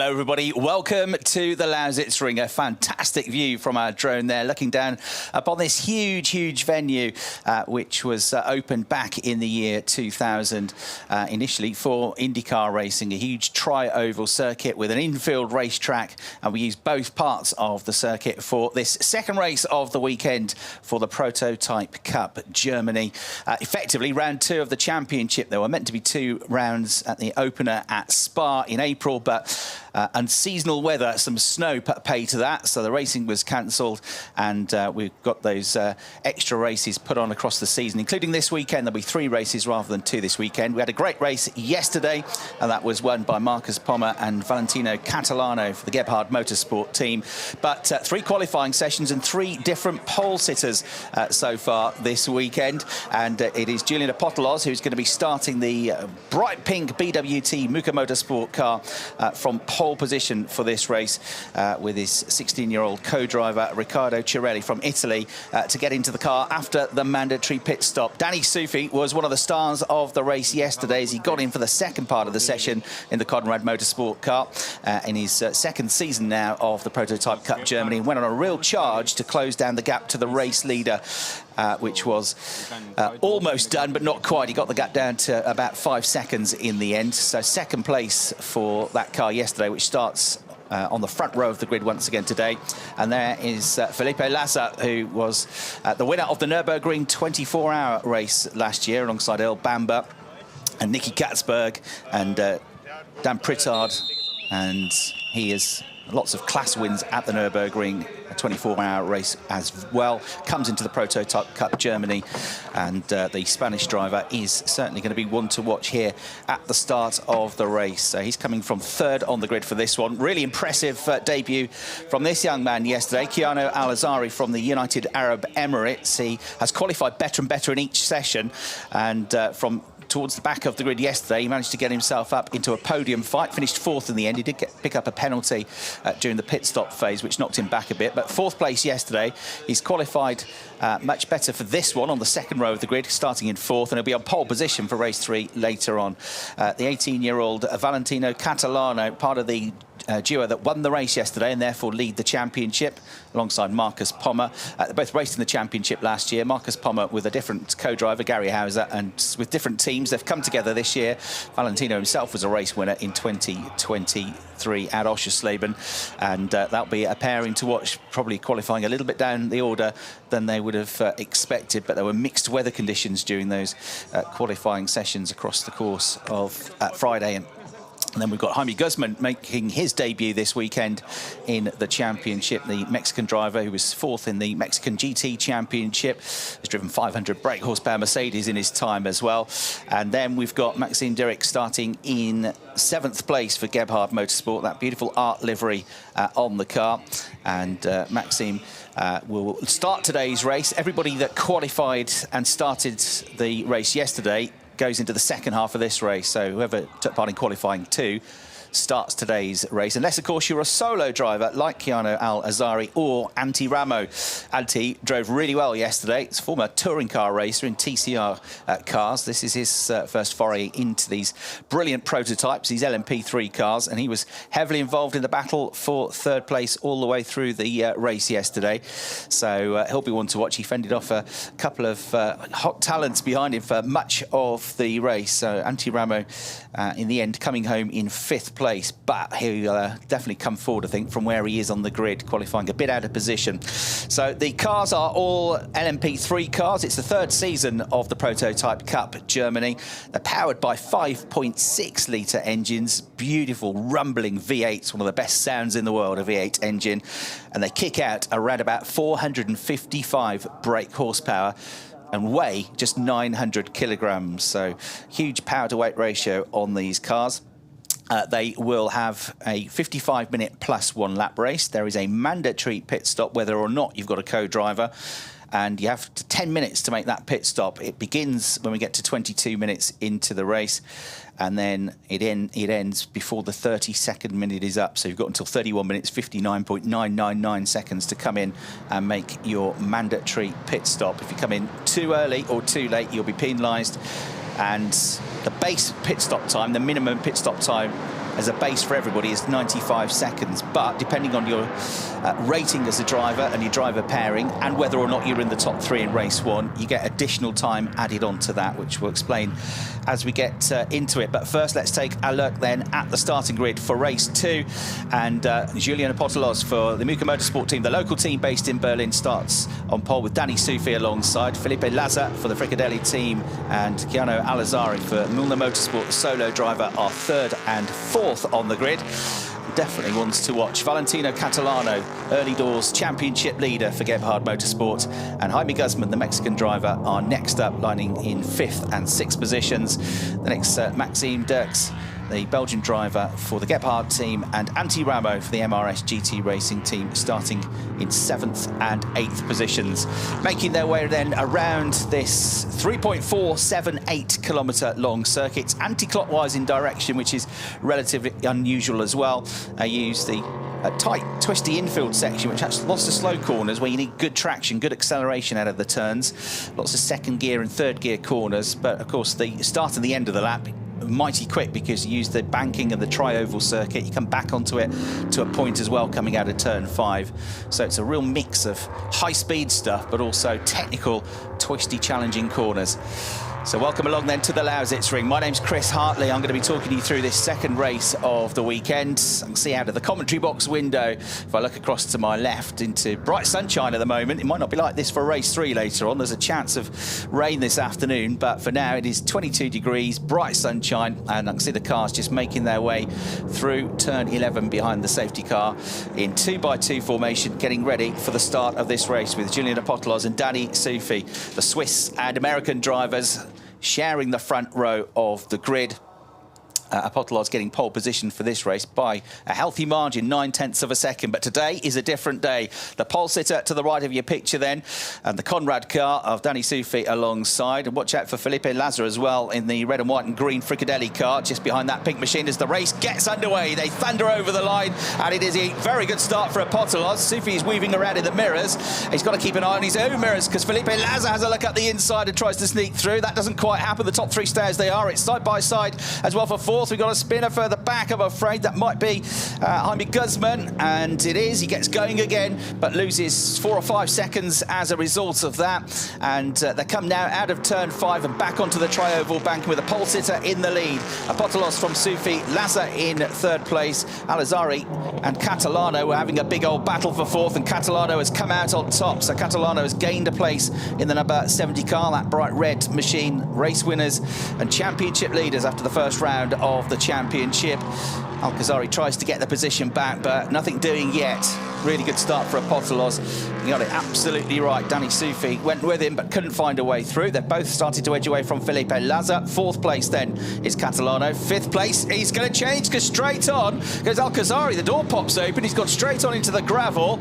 Hello everybody, welcome to the Lausitzring. A fantastic view from our drone there, looking down upon this huge venue, which was opened back in the year 2000, initially for IndyCar racing, a huge tri-oval circuit with an infield racetrack, and we used both parts of the circuit for this second race of the weekend for the Prototype Cup Germany. Effectively, round two of the championship. There were meant to be 2 rounds at the opener at Spa in April, but unseasonal weather, some snow put pay to that, so the racing was cancelled, and we've got those extra races put on across the season, including this weekend. There'll be 3 races rather than 2 this weekend. We had a great race yesterday, and that was won by Marcus Pommer and Valentino Catalano for the Gebhard Motorsport team. But 3 qualifying sessions and 3 different pole sitters so far this weekend, and it is Julian Apostolos who's going to be starting the bright pink BWT Muka Motorsport car from pole position for this race, with his 16-year-old co-driver Riccardo Cirelli from Italy to get into the car after the mandatory pit stop. Danny Sufi was one of the stars of the race yesterday as he got in for the second part of the session in the Conrad Motorsport car in his second season now of the Prototype Cup Germany, and went on a real charge to close down the gap to the race leader, which was almost done, but not quite. He got the gap down to about 5 seconds in the end. So second place for that car yesterday, which starts on the front row of the grid once again today. And there is Felipe Lassa, who was the winner of the Nürburgring 24-hour race last year alongside Earl Bamber and Nicky Katzberg and Dan Prittard. And he has lots of class wins at the Nürburgring, a 24-hour race as well. Comes into the Prototype Cup Germany, and the Spanish driver is certainly going to be one to watch here at the start of the race. So he's coming from 3rd on the grid for this one. Really impressive debut from this young man yesterday, Kiano Al-Azari from the United Arab Emirates. He has qualified better and better in each session, and from towards the back of the grid yesterday, he managed to get himself up into a podium fight, finished 4th in the end. He did pick up a penalty during the pit stop phase, which knocked him back a bit, but 4th place yesterday. He's qualified much better for this one on the 2nd row of the grid, starting in 4th, and he'll be on pole position for race 3 later on. The 18-year-old Valentino Catalano, part of the duo that won the race yesterday and therefore lead the championship alongside Marcus Pommer. They both raced in the championship last year. Marcus Pommer with a different co-driver, Gary Hauser, and with different teams. They've come together this year. Valentino himself was a race winner in 2023 at Oschersleben, and that'll be a pairing to watch, probably qualifying a little bit down the order than they would have expected, but there were mixed weather conditions during those qualifying sessions across the course of Friday. And then we've got Jaime Guzman making his debut this weekend in the championship. The Mexican driver who was 4th in the Mexican GT Championship, has driven 500 brake horsepower Mercedes in his time as well. And then we've got Maxime Dirk starting in 7th place for Gebhard Motorsport, that beautiful art livery on the car. And Maxime will start today's race. Everybody that qualified and started the race yesterday goes into the second half of this race, so whoever took part in qualifying 2 starts today's race, unless of course you're a solo driver like Kiano Al-Azari or Antti Ramo. Antti drove really well yesterday. He's a former touring car racer in TCR cars. This is his first foray into these brilliant prototypes, these LMP3 cars, and he was heavily involved in the battle for 3rd place all the way through the race yesterday. So he'll be one to watch. He fended off a couple of hot talents behind him for much of the race. So Antti Ramo in the end coming home in 5th place, but he'll definitely come forward, I think, from where he is on the grid, qualifying a bit out of position. So the cars are all LMP3 cars. It's the 3rd season of the Prototype Cup Germany. They're powered by 5.6-litre engines, beautiful rumbling V8s, one of the best sounds in the world, a V8 engine, and they kick out around about 455 brake horsepower and weigh just 900 kilograms. So huge power to weight ratio on these cars. They will have a 55-minute plus 1 lap race. There is a mandatory pit stop whether or not you've got a co-driver, and you have 10 minutes to make that pit stop. It begins when we get to 22 minutes into the race, and then it ends before the 32nd minute is up. So you've got until 31 minutes, 59.999 seconds to come in and make your mandatory pit stop. If you come in too early or too late, you'll be penalised. And the base pit stop time, the minimum pit stop time as a base for everybody is 95 seconds. But depending on your rating as a driver and your driver pairing, and whether or not you're in the top 3 in race 1, you get additional time added on to that, which we'll explain as we get into it. But first, let's take a look then at the starting grid for race 2. And Julian Apostolos for the Muka Motorsport team, the local team based in Berlin, starts on pole with Danny Soufi alongside Felipe Laza for the Fricadelli team, and Chiano Alazari for Mulner Motorsport, the solo driver, are 3rd and 4th on the grid. Definitely ones to watch. Valentino Catalano, early doors championship leader for Gebhard Motorsport, and Jaime Guzman, the Mexican driver, are next up, lining in 5th and 6th positions. The next, Maxime Dirks, the Belgian driver for the Gebhard team, and Antti Ramo for the MRS GT Racing team, starting in 7th and 8th positions. Making their way then around this 3.478 kilometre long circuit, anti-clockwise in direction, which is relatively unusual as well. They use the tight, twisty infield section, which has lots of slow corners where you need good traction, good acceleration out of the turns. Lots of 2nd gear and 3rd gear corners, but of course the start and the end of the lap mighty quick because you use the banking of the tri-oval circuit. You come back onto it to a point as well coming out of turn 5. So it's a real mix of high-speed stuff, but also technical, twisty, challenging corners. So welcome along then to the Lausitzring. My name's Chris Hartley. I'm going to be talking you through this second race of the weekend. I can see out of the commentary box window, if I look across to my left into bright sunshine at the moment. It might not be like this for race 3 later on. There's a chance of rain this afternoon, but for now it is 22 degrees, bright sunshine, and I can see the cars just making their way through turn 11 behind the safety car in 2x2 formation, getting ready for the start of this race with Julian Apostolos and Danny Soufi, the Swiss and American drivers, sharing the front row of the grid. Apostolos getting pole position for this race by a healthy margin, 9/10 of a second. But today is a different day. The pole sitter to the right of your picture then, and the Conrad car of Danny Soufi alongside. And watch out for Felipe Laza as well in the red and white and green Fricadelli car just behind that pink machine as the race gets underway. They thunder over the line, and it is a very good start for Apostolos. Soufi is weaving around in the mirrors. He's got to keep an eye on his own mirrors because Felipe Laza has a look at the inside and tries to sneak through. That doesn't quite happen. The top 3 stay as they are. It's side by side as well for 4th. We've got a spinner further back, I'm afraid. That might be Jaime Guzman, and it is. He gets going again, but loses 4 or 5 seconds as a result of that. And they come now out of turn 5 and back onto the tri-oval banking with a pole sitter in the lead. Apostolos from Soufi, Laza in 3rd place. Alazari and Catalano were having a big old battle for 4th, and Catalano has come out on top. So Catalano has gained a place in the number 70 car, that bright red machine. Race winners and championship leaders after the first round of the championship. Alcazari tries to get the position back, but nothing doing yet. Really good start for Apostolos. He got it absolutely right. Danny Soufi went with him, but couldn't find a way through. They've both started to edge away from Felipe Laza. 4th place then is Catalano. 5th place, he's going to change because straight on goes Alcazari. The door pops open. He's gone straight on into the gravel,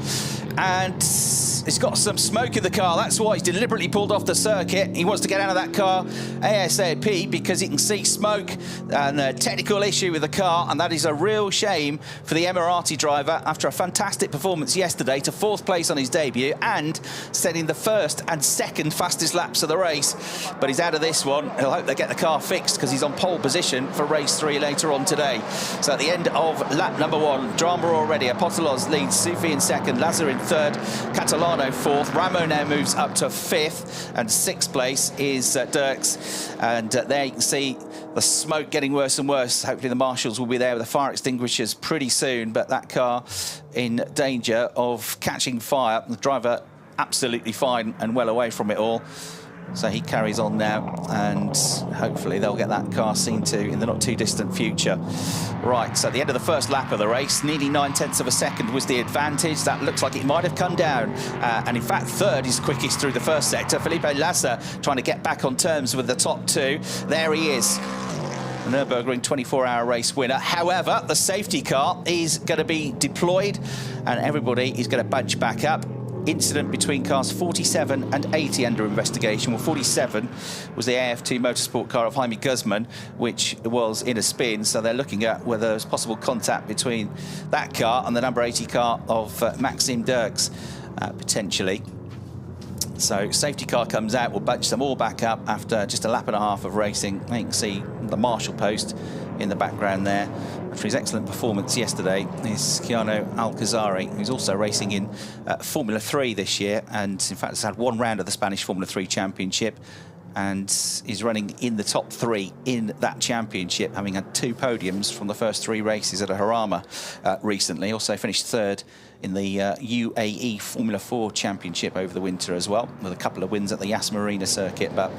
and he's got some smoke in the car. That's why he's deliberately pulled off the circuit. He wants to get out of that car ASAP because he can see smoke and a technical issue with the car, and that is a real shame for the Emirati driver after a fantastic performance yesterday to 4th place on his debut and setting the 1st and 2nd fastest laps of the race. But he's out of this one. He'll hope they get the car fixed because he's on pole position for race 3 later on today. So at the end of lap number 1, drama already. Apostolos leads, Soufi in 2nd, Laza in 3rd, Catalano 4th. Ramo now moves up to 5th, and 6th place is Dirks. And there you can see the smoke getting worse and worse. Hopefully the marshals will be there with the fire extinguishers pretty soon, but that car in danger of catching fire. The driver absolutely fine and well away from it all. So he carries on now, and hopefully they'll get that car seen to in the not too distant future. Right, so at the end of the first lap of the race, nearly 9/10 of a second was the advantage. That looks like it might have come down. And in fact, 3rd is quickest through the first sector. Felipe Laza trying to get back on terms with the top 2. There he is. The Nürburgring 24-hour race winner. However, the safety car is going to be deployed, and everybody is going to bunch back up. Incident between cars 47 and 80 under investigation. Well, 47 was the AF2 Motorsport car of Jaime Guzman, which was in a spin, so they're looking at whether there's possible contact between that car and the number 80 car of Maxime Dirks, potentially. So safety car comes out, will bunch them all back up after just a lap and a half of racing. You can see the marshal post in the background there. After his excellent performance yesterday is Keanu Alcazari, who's also racing in Formula 3 this year, and in fact has had one round of the Spanish Formula 3 Championship and is running in the top 3 in that championship, having had 2 podiums from the first 3 races at a Jarama recently. Also finished 3rd in the UAE Formula 4 Championship over the winter as well, with a couple of wins at the Yas Marina circuit. But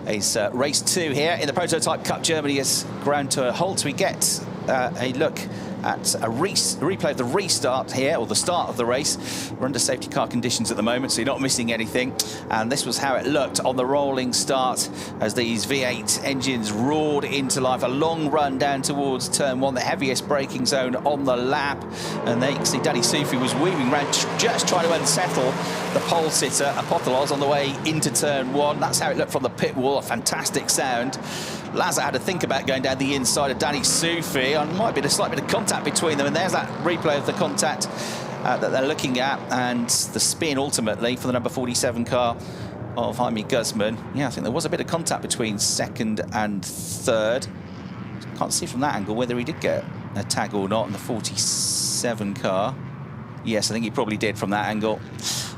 is race 2 here in the Prototype Cup. Germany has ground to a halt. We get a look at a replay of the restart here, or the start of the race. We're under safety car conditions at the moment, so you're not missing anything. And this was how it looked on the rolling start as these V8 engines roared into life. A long run down towards turn 1, the heaviest braking zone on the lap. And there you can see Danny Sufi was weaving around, just trying to unsettle the pole sitter, Apothelos, on the way into turn 1. That's how it looked from the pit wall, a fantastic sound. Lazar had to think about going down the inside of Danny Sufi, and might be a slight bit of contact between them. And there's that replay of the contact that they're looking at, and the spin ultimately for the number 47 car of Jaime Guzman. Yeah, I think there was a bit of contact between 2nd and 3rd. Can't see from that angle whether he did get a tag or not in the 47 car. Yes, I think he probably did from that angle.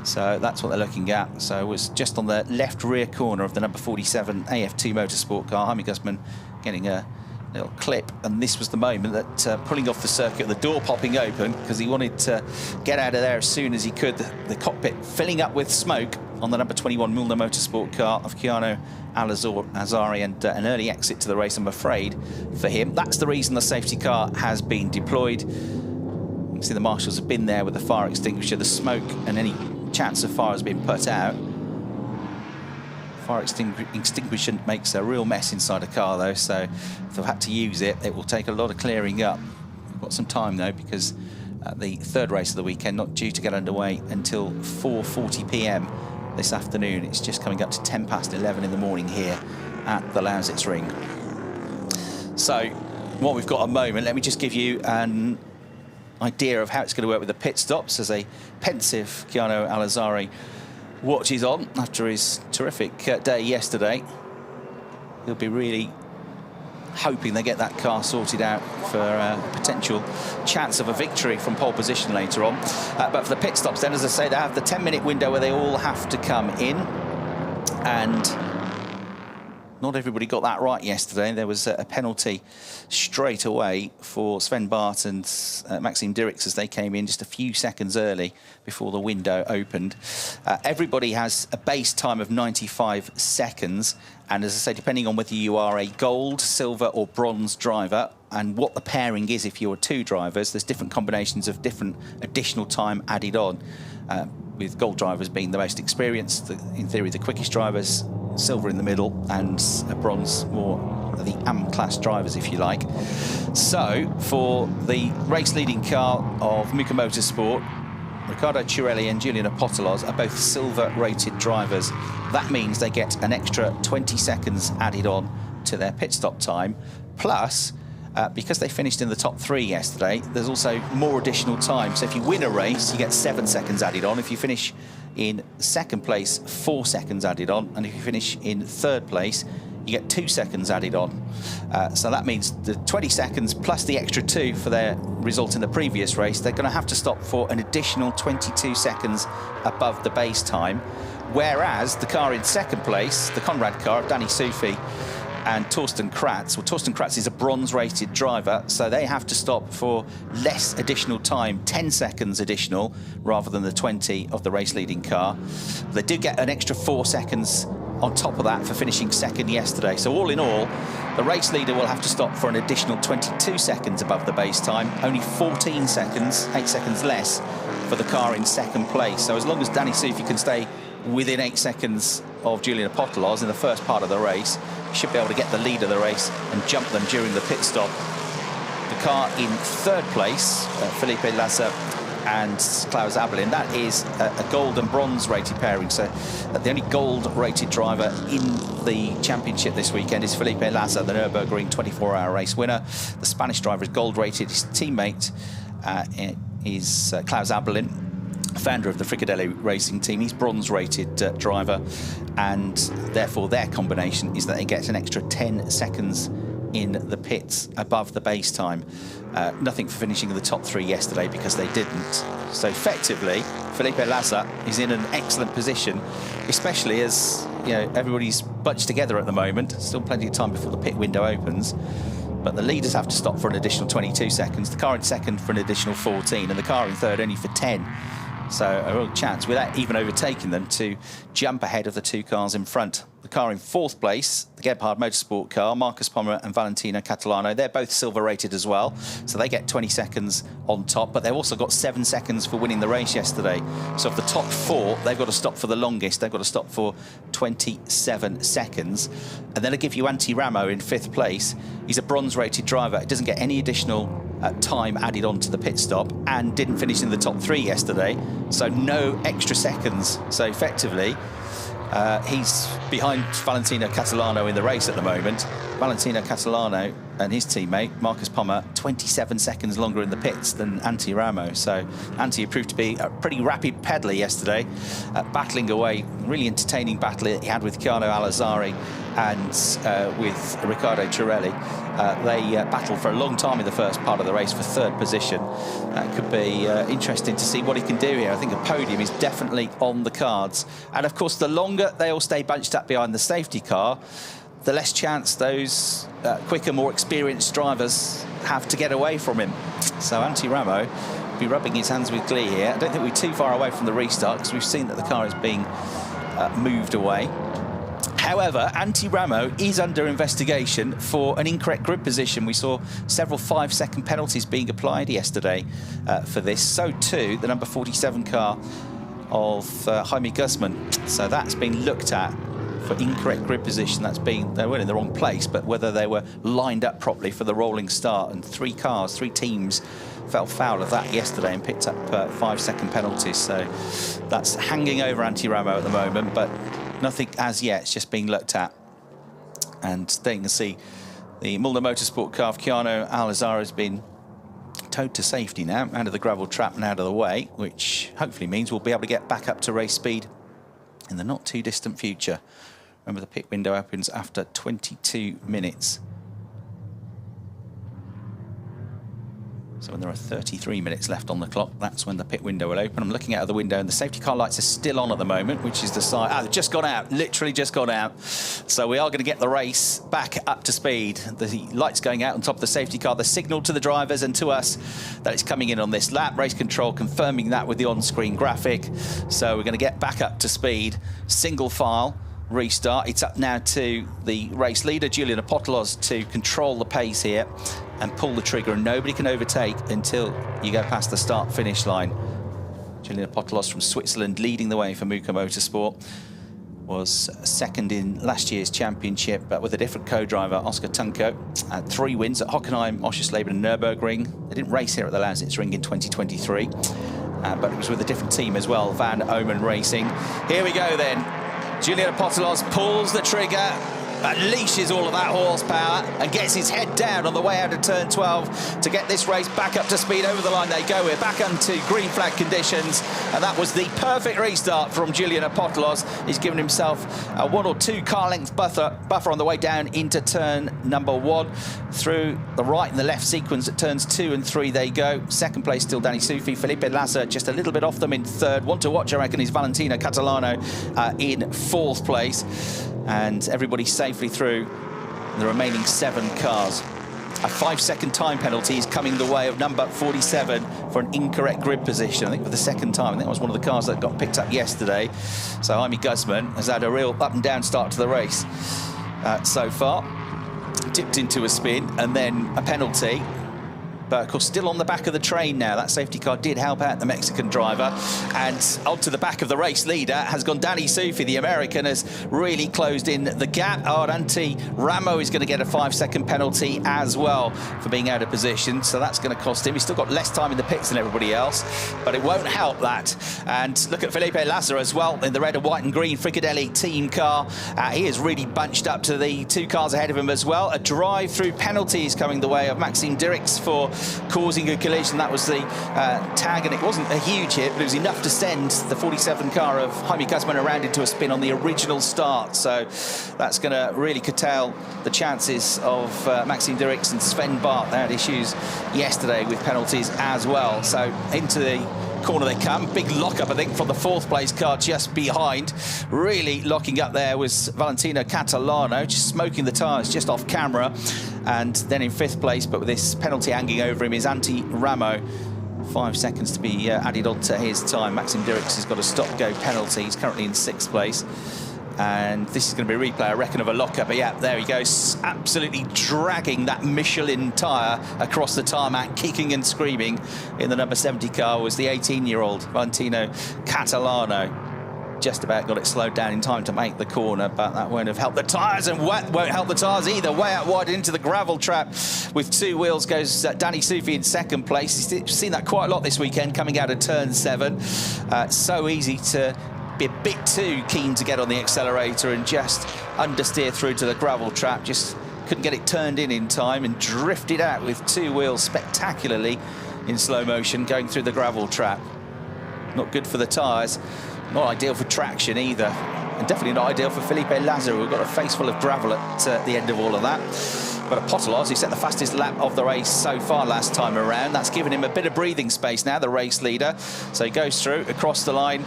So that's what they're looking at. So it was just on the left rear corner of the number 47 AF2 Motorsport car. Jaime Guzman getting a little clip, and this was the moment that pulling off the circuit, the door popping open, because he wanted to get out of there as soon as he could. The cockpit filling up with smoke on the number 21 Milner Motorsport car of Keanu Alcazari, and an early exit to the race, I'm afraid, for him. That's the reason the safety car has been deployed. You can see the marshals have been there with the fire extinguisher. The smoke and any chance of fire has been put out. Fire extinguisher makes a real mess inside a car, though, so if they've had to use it, it will take a lot of clearing up. We've got some time, though, because the 3rd race of the weekend not due to get underway until 4:40 p.m. this afternoon. It's just coming up to 10 past 11 in the morning here at the Lausitzring. So, what we've got at the moment, let me just give you an idea of how it's going to work with the pit stops as a pensive Keanu Alcazari watches on after his terrific day yesterday. He'll be really hoping they get that car sorted out for a potential chance of a victory from pole position later on. But for the pit stops then, as I say, they have the 10-minute window where they all have to come in, and not everybody got that right yesterday. There was a penalty straight away for Sven Bart and Maxime Dirks as they came in just a few seconds early before the window opened. Everybody has a base time of 95 seconds. And as I say, depending on whether you are a gold, silver or bronze driver, and what the pairing is if you're 2 drivers, there's different combinations of different additional time added on, with gold drivers being the most experienced, in theory the quickest drivers, silver in the middle, and a bronze more the AM-class drivers, if you like. So, for the race-leading car of Muka Motorsport, Riccardo Ciurelli and Julian Apothelos are both silver-rated drivers. That means they get an extra 20 seconds added on to their pit stop time. Plus, because they finished in the top 3 yesterday, there's also more additional time. So if you win a race, you get 7 seconds added on. If you finish in 2nd place, 4 seconds added on. And if you finish in 3rd place, you get 2 seconds added on. So that means the 20 seconds plus the extra 2 for their result in the previous race, they're going to have to stop for an additional 22 seconds above the base time. Whereas the car in 2nd place, the Conrad car of Danny Sufi and Torsten Kratz, well, Torsten Kratz is a bronze-rated driver, so they have to stop for less additional time, 10 seconds additional, rather than the 20 of the race-leading car. They do get an extra 4 seconds on top of that for finishing 2nd yesterday. So all in all, the race leader will have to stop for an additional 22 seconds above the base time, only 14 seconds, 8 seconds less for the car in 2nd place. So as long as Danny Sufi can stay within 8 seconds of Julian Apothelos in the first part of the race, he should be able to get the lead of the race and jump them during the pit stop. The car in 3rd place, Felipe Lassa and Klaus Abelin, that is a gold and bronze rated pairing. So the only gold rated driver in the championship this weekend is Felipe Lassa, the Nürburgring 24-hour race winner. The Spanish driver is gold rated. His teammate is Klaus Abelin, founder of the Fricadelli racing team. He's bronze rated driver, and therefore their combination is that they get an extra 10 seconds in the pits above the base time. Nothing for finishing in the top 3 yesterday because they didn't. So effectively, Felipe Lazar is in an excellent position, especially as everybody's bunched together at the moment. Still plenty of time before the pit window opens. But the leaders have to stop for an additional 22 seconds, the car in second for an additional 14, and the car in third only for 10. So a real chance, without even overtaking them, to jump ahead of the 2 cars in front. The car in 4th place, the Gebhard Motorsport car, Marcus Pommer and Valentino Catalano, they're both silver rated as well, so they get 20 seconds on top, but they've also got 7 seconds for winning the race yesterday. So of the top 4, they've got to stop for the longest. They've got to stop for 27 seconds. And then I give you Antti Ramo in 5th place. He's a bronze rated driver. He doesn't get any additional time added on to the pit stop and didn't finish in the top 3 yesterday, so no extra seconds. So effectively, he's behind Valentino Catalano in the race at the moment. Valentino Catalano and his teammate, Marcus Pommer, 27 seconds longer in the pits than Antti Ramo. So Antti proved to be a pretty rapid peddler yesterday, battling away. Really entertaining battle he had with Chiano Alazzari and with Riccardo Torelli. They battled for a long time in the first part of the race for 3rd position. Could be interesting to see what he can do here. I think a podium is definitely on the cards. And of course, the longer they all stay bunched up behind the safety car, the less chance those quicker, more experienced drivers have to get away from him. So Antti Ramo will be rubbing his hands with glee here. I don't think we're too far away from the restart because we've seen that the car is being moved away. However, Antti Ramo is under investigation for an incorrect grid position. We saw several 5-second penalties being applied yesterday for this. So too, the number 47 car of Jaime Guzman. So that's been looked at for incorrect grid position. That's been, they were in the wrong place, but whether they were lined up properly for the rolling start. And 3 teams fell foul of that yesterday and picked up 5-second penalties. So that's hanging over Antti Ramo at the moment, but nothing as yet. It's just being looked at. And there you can see the Mulder Motorsport car of Chiano Alazzari has been towed to safety now, out of the gravel trap and out of the way, which hopefully means we'll be able to get back up to race speed in the not too distant future. Remember, the pit window opens after 22 minutes. So when there are 33 minutes left on the clock, that's when the pit window will open. I'm looking out of the window and the safety car lights are still on at the moment, which is the sign. Ah, they've just gone out, literally just gone out. So we are going to get the race back up to speed. The lights going out on top of the safety car, the signal to the drivers and to us that it's coming in on this lap. Race control confirming that with the on-screen graphic. So we're going to get back up to speed, single file. Restart. It's up now to the race leader, Julian Apostolos, to control the pace here and pull the trigger, and nobody can overtake until you go past the start-finish line. Julian Apostolos from Switzerland leading the way for Muka Motorsport. Was 2nd in last year's championship, but with a different co-driver, Oscar Tunko. Had 3 wins at Hockenheim, Oschersleben and Nürburgring. They didn't race here at the Lausitzring in 2023, but it was with a different team as well, Van Omen Racing. Here we go then. Julian Apostolos pulls the trigger, unleashes all of that horsepower and gets his head down on the way out of turn 12 to get this race back up to speed. Over the line they go. We're back onto green flag conditions, and that was the perfect restart from Julian Apostolos. He's given himself a 1 or 2 car length buffer on the way down into turn number 1. Through the right and the left sequence at turns 2 and 3 they go. 2nd place still Danny Sufi. Felipe Lazar just a little bit off them in 3rd. One to watch, I reckon, is Valentino Catalano in 4th place. And everybody safely through the remaining 7 cars. A 5-second time penalty is coming the way of number 47 for an incorrect grid position. I think for the 2nd time. I think that was one of the cars that got picked up yesterday. So Jaime Guzman has had a real up and down start to the race so far. Tipped into a spin and then a penalty. But of course, still on the back of the train now. That safety car did help out the Mexican driver. And onto the back of the race leader has gone Danny Sufi. The American has really closed in the gap. Oh, Antti Ramo is going to get a 5-second penalty as well for being out of position. So that's going to cost him. He's still got less time in the pits than everybody else, but it won't help that. And look at Felipe Lazar as well in the red and white and green Fricadelli team car. He is really bunched up to the 2 cars ahead of him as well. A drive-through penalty is coming the way of Maxime Dirks for causing a collision. That was the tag, and it wasn't a huge hit, but it was enough to send the 47 car of Jaime Guzman around into a spin on the original start. So that's going to really curtail the chances of Maxime Dirks and Sven Bart. They had issues yesterday with penalties as well. So into the corner they come. Big lock-up, I think, from the fourth place car just behind. Really locking up there was Valentino Catalano, just smoking the tyres just off camera. And then in fifth place, but with this penalty hanging over him, is Antti Ramo. 5 seconds to be added on to his time. Maxime Dirks has got a stop-go penalty. He's currently in sixth place. And this is going to be a replay, I reckon, of a lock-up. But yeah, there he goes, absolutely dragging that Michelin tyre across the tarmac, kicking and screaming. In the number 70 car was the 18-year-old Valentino Catalano. Just about got it slowed down in time to make the corner, but that won't have helped the tyres, and won't help the tyres either. Way out wide into the gravel trap with two wheels goes Danny Soufi in second place. You've seen that quite a lot this weekend, coming out of turn 7. So easy to be a bit too keen to get on the accelerator and just understeer through to the gravel trap. Just couldn't get it turned in time and drifted out with two wheels spectacularly in slow motion going through the gravel trap. Not good for the tyres, not ideal for traction either, and definitely not ideal for Felipe Lazaro, who got a face full of gravel at the end of all of that. But Apostolos, who set the fastest lap of the race so far last time around, that's given him a bit of breathing space now, the race leader. So he goes through across the line,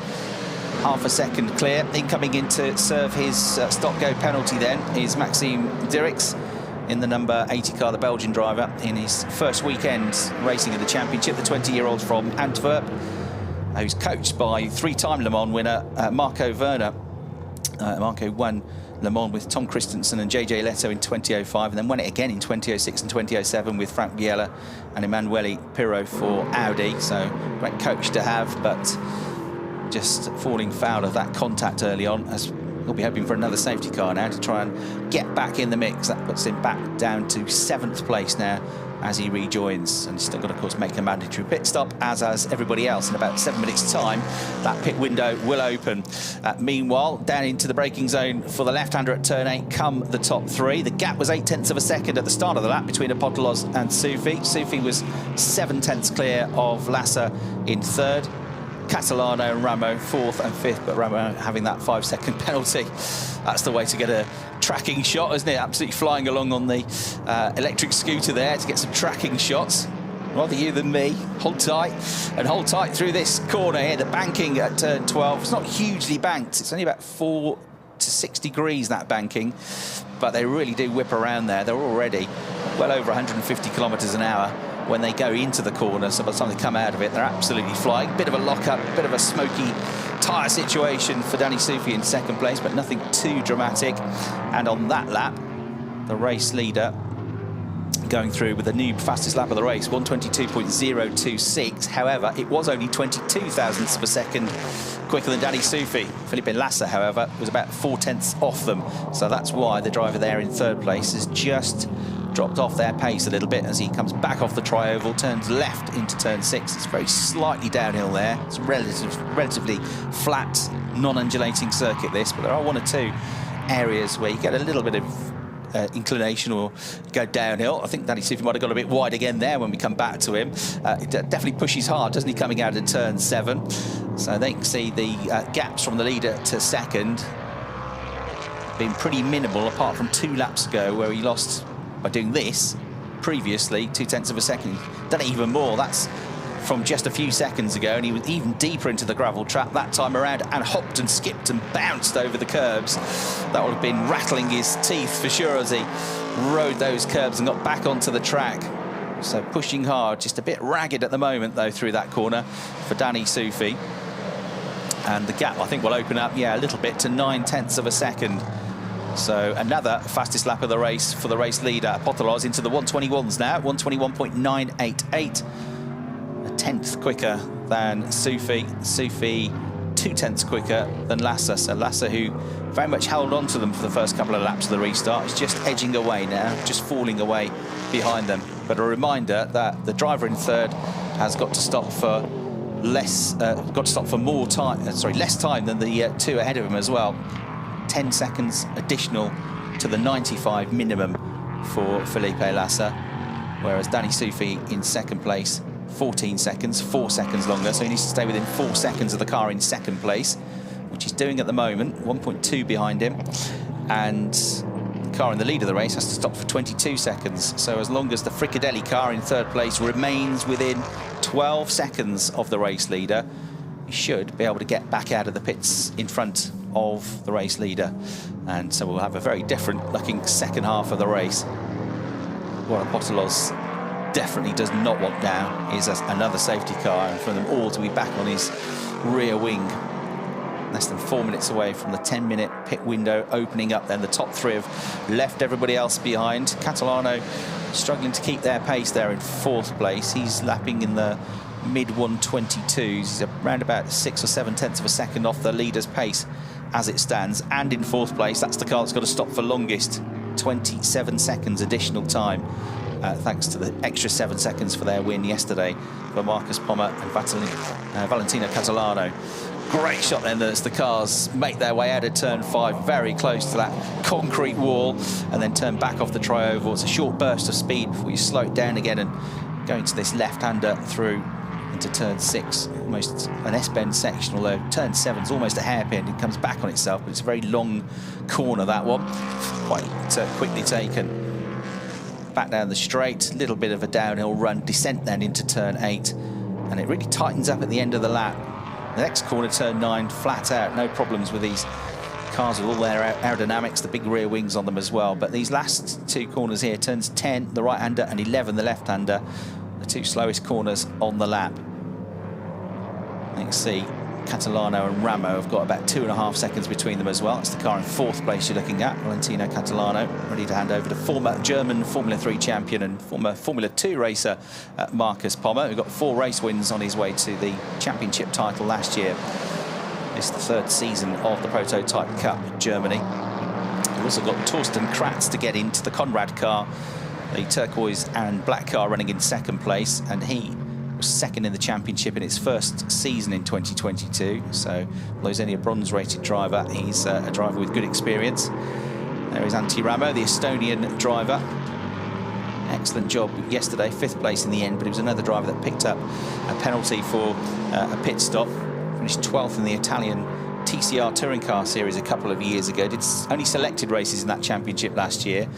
half a second clear. Incoming in to serve his stop-go penalty then is Maxime Dirks in the number 80 car, the Belgian driver, in his first weekend racing in the championship, the 20-year-old from Antwerp, who's coached by three-time Le Mans winner Marco Werner. Marco won Le Mans with Tom Christensen and JJ Leto in 2005, and then won it again in 2006 and 2007 with Frank Biella and Emanuele Pirro for Audi. So great coach to have, but just falling foul of that contact early on, as he'll be hoping for another safety car now to try and get back in the mix. That puts him back down to 7th place now as he rejoins, and he's still got to, of course, make a mandatory pit stop, as has everybody else. In about 7 minutes' time, that pit window will open. Meanwhile, down into the braking zone for the left-hander at turn 8 come the top 3. The gap was 0.8 of a second at the start of the lap between Apostolos and Soufi. Soufi was 7/10 clear of Lassa in 3rd. Catalano and Ramo 4th and 5th, but Ramo having that 5-second penalty. That's the way to get a tracking shot, isn't it? Absolutely flying along on the electric scooter there to get some tracking shots. Rather you than me. Hold tight, and hold tight through this corner here. The banking at turn 12, it's not hugely banked. It's only about 4 to 6 degrees, that banking, but they really do whip around there. They're already well over 150 kilometres an hour when they go into the corner, so by the time they come out of it, they're absolutely flying. Bit of a lock-up, bit of a smoky tyre situation for Danny Soufi in 2nd place, but nothing too dramatic. And on that lap, the race leader going through with the new fastest lap of the race, 1:22.026. However, it was only 22 thousandths of a second quicker than Danny Soufi. Felipe Lassa, however, was about 4/10 off them, so that's why the driver there in 3rd place has just dropped off their pace a little bit as he comes back off the tri-oval, turns left into turn 6. It's very slightly downhill there. It's a relatively flat, non-undulating circuit this, but there are 1 or 2 areas where you get a little bit of inclination or go downhill. I think Danny Soufi might have got a bit wide again there when we come back to him. It definitely pushes hard, doesn't he, coming out of turn 7. So they can see the gaps from the leader to 2nd being pretty minimal, apart from 2 laps ago where he lost, by doing this previously, 0.2 of a second. Done it even more. That's from just a few seconds ago, and he was even deeper into the gravel trap that time around and hopped and skipped and bounced over the curbs. That would have been rattling his teeth for sure as he rode those curbs and got back onto the track. So pushing hard, just a bit ragged at the moment though through that corner for Danny Soufi. And the gap, I think, will open up, yeah, a little bit to 0.9 of a second. So another fastest lap of the race for the race leader. Apostolos into the 1:21s now, 1:21.988. A 10th quicker than Soufi. Soufi 0.2 quicker than Lassa. So Lassa, who very much held on to them for the first couple of laps of the restart, is just edging away now, just falling away behind them. But a reminder that the driver in 3rd has got to stop for less time than the 2 ahead of him as well. 10 seconds additional to the 95 minimum for Felipe Lassa. whereas Danny Sufi in second place, 14 seconds, 4 seconds longer, so he needs to stay within 4 seconds of the car in second place, which he's doing at the moment, 1.2 behind him, and the car in the lead of the race has to stop for 22 seconds. So as long as the Fricadelli car in third place remains within 12 seconds of the race leader, he should be able to get back out of the pits in front of the race leader. And so we'll have a very different looking second half of the race. What Apostolos definitely does not want now is another safety car, and for them all to be back on his rear wing. Less than 4 minutes away from the 10-minute pit window opening up, then the top three have left everybody else behind. Catalano struggling to keep their pace there in fourth place. He's lapping in the mid-122s. He's around about 6 or 7 tenths of a second off the leader's pace as it stands. And in fourth place, that's the car that's got to stop for longest. 27 seconds additional time, thanks to the extra 7 seconds for their win yesterday for Marcus Pommer and Valentino Catalano. Great shot then as the cars make their way out of turn 5, very close to that concrete wall, and then turn back off the tri-oval. It's a short burst of speed before you slow it down again and go into this left-hander through into turn 6, almost an S-bend section, although turn 7's almost a hairpin. It comes back on itself, but it's a very long corner, that one. Quite quickly taken. Back down the straight, a little bit of a downhill run, descent then into turn 8, and it really tightens up at the end of the lap. The next corner, turn 9, flat out, no problems with these cars with all their aerodynamics, the big rear wings on them as well. But these last two corners here, turns 10, the right-hander, and 11, the left-hander, the two slowest corners on the lap. You can see Catalano and Ramo have got about 2.5 seconds between them as well. It's the car in fourth place you're looking at, Valentino Catalano, ready to hand over to former German Formula 3 champion and former Formula 2 racer Marcus Pommer, who got 4 race wins on his way to the championship title last year. It's the third season of the Prototype Cup Germany. We've also got Torsten Kratz to get into the Conrad car, the turquoise and black car running in second place, and he was second in the championship in its first season in 2022. So although he's only a bronze-rated driver, he's a driver with good experience. There is Antti Ramo, the Estonian driver. Excellent job yesterday, 5th place in the end, but it was another driver that picked up a penalty for a pit stop. Finished 12th in the Italian TCR Touring Car Series a couple of years ago. Did only selected races in that championship last year.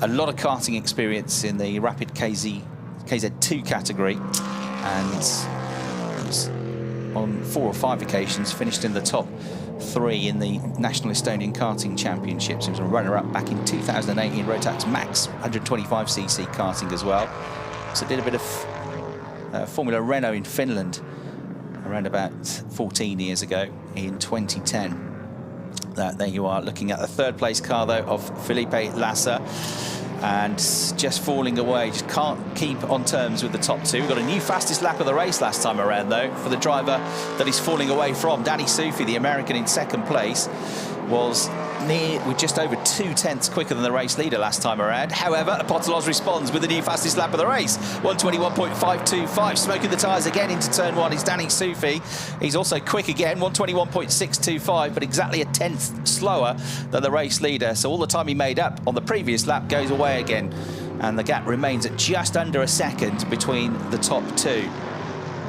A lot of karting experience in the Rapid KZ2 category, and on 4 or 5 occasions finished in the top 3 in the National Estonian Karting Championships. He was a runner-up back in 2008 in Rotax Max 125cc karting as well. So did a bit of Formula Renault in Finland around about 14 years ago in 2010. There you are, looking at the third place car though of Felipe Lassa, and just falling away, just can't keep on terms with the top 2. We've got a new fastest lap of the race last time around though for the driver that he's falling away from. Danny Sufi, the American in second place, was with just over 2 tenths quicker than the race leader last time around. However, Apostolos responds with the new fastest lap of the race, 121.525. Smoking the tyres again into turn 1 is Danny Sufi. He's also quick again, 121.625, but exactly a tenth slower than the race leader. So all the time he made up on the previous lap goes away again, and the gap remains at just under a second between the top 2.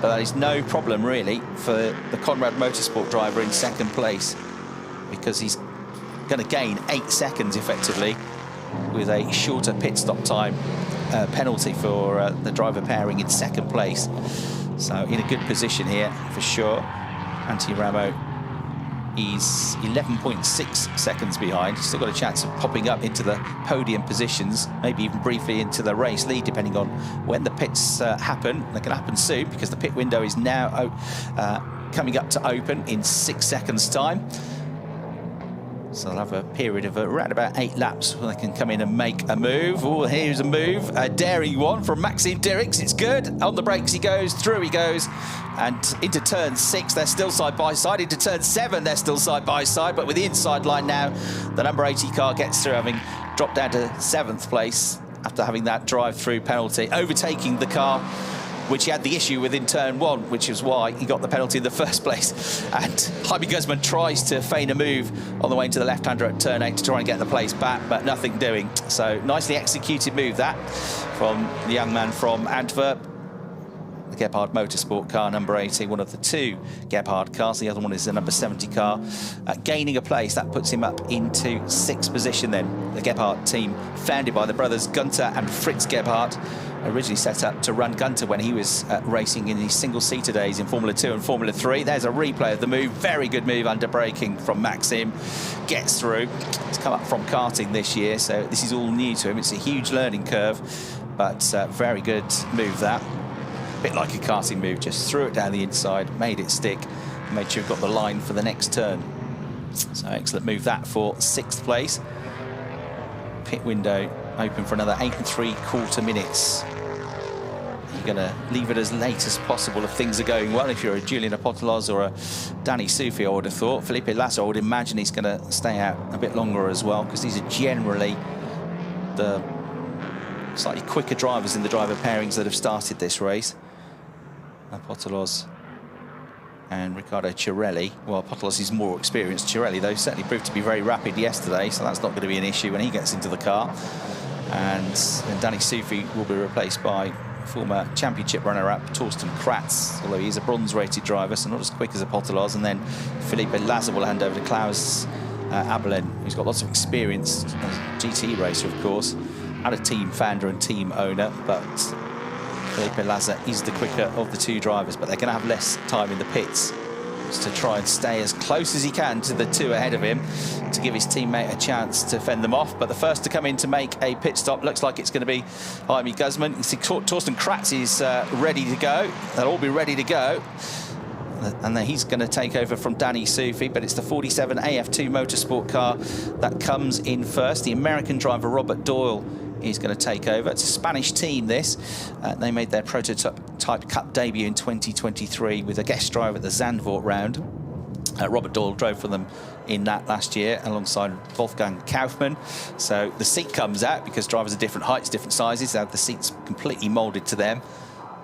But that is no problem really for the Conrad Motorsport driver in second place, because he's going to gain 8 seconds effectively with a shorter pit stop time penalty for the driver pairing in second place. So in a good position here for sure. Antti Ramo is 11.6 seconds behind. He's still got a chance of popping up into the podium positions, maybe even briefly into the race lead, depending on when the pits happen. They can happen soon because the pit window is now coming up to open in 6 seconds time. So they'll have a period of around about 8 laps where they can come in and make a move. Oh, here's a move, a daring one from Maxime Dirks. It's good. On the brakes he goes, through he goes, and into turn 6, they're still side by side. Into turn 7, they're still side by side, but with the inside line now, the number 80 car gets through, having dropped down to 7th place after having that drive-through penalty, overtaking the car which he had the issue with in turn 1, which is why he got the penalty in the first place. And Jaime Guzman tries to feign a move on the way into the left-hander at turn 8 to try and get the place back, but nothing doing. So nicely executed move that from the young man from Antwerp. The Gebhard Motorsport car, number 80, one of the 2 Gebhard cars. The other one is the number 70 car. Gaining a place, that puts him up into 6th position then. The Gebhard team, founded by the brothers Gunter and Fritz Gebhard, originally set up to run Gunter when he was racing in his single-seater days in Formula 2 and Formula 3. There's a replay of the move. Very good move under braking from Maxim. Gets through. He's come up from karting this year, so this is all new to him. It's a huge learning curve, but very good move that. Bit like a karting move, just threw it down the inside, made it stick, made sure it got the line for the next turn. So excellent move that for 6th place. Pit window open for another 8 3/4 minutes. You're going to leave it as late as possible if things are going well. If you're a Julian Apostolos or a Danny Soufi, I would have thought. Felipe Lasso, I would imagine he's going to stay out a bit longer as well, because these are generally the slightly quicker drivers in the driver pairings that have started this race. Apostolos and Riccardo Cirelli. Well, Apostolos is more experienced. Cirelli, though, certainly proved to be very rapid yesterday, so that's not going to be an issue when he gets into the car. And then Danny Soufi will be replaced by former championship runner-up Torsten Kratz, although he's a bronze-rated driver, so not as quick as Apostolos. And then Felipe Laza will hand over to Klaus Abelen, who's got lots of experience as a GT racer, of course, and a team founder and team owner, but Felipe Laza is the quicker of the 2 drivers, but they're going to have less time in the pits just to try and stay as close as he can to the 2 ahead of him to give his teammate a chance to fend them off. But the first to come in to make a pit stop looks like it's going to be Jaime Guzman. You see Torsten Kratz is ready to go. They'll all be ready to go. And then he's going to take over from Danny Soufi, but it's the 47 AF2 Motorsport car that comes in first. The American driver Robert Doyle is going to take over. It's a Spanish team, this. They made their prototype cup debut in 2023 with a guest driver at the Zandvoort round. Robert Doyle drove for them in that last year alongside Wolfgang Kaufmann. So the seat comes out because drivers are different heights, different sizes. They have the seats completely moulded to them.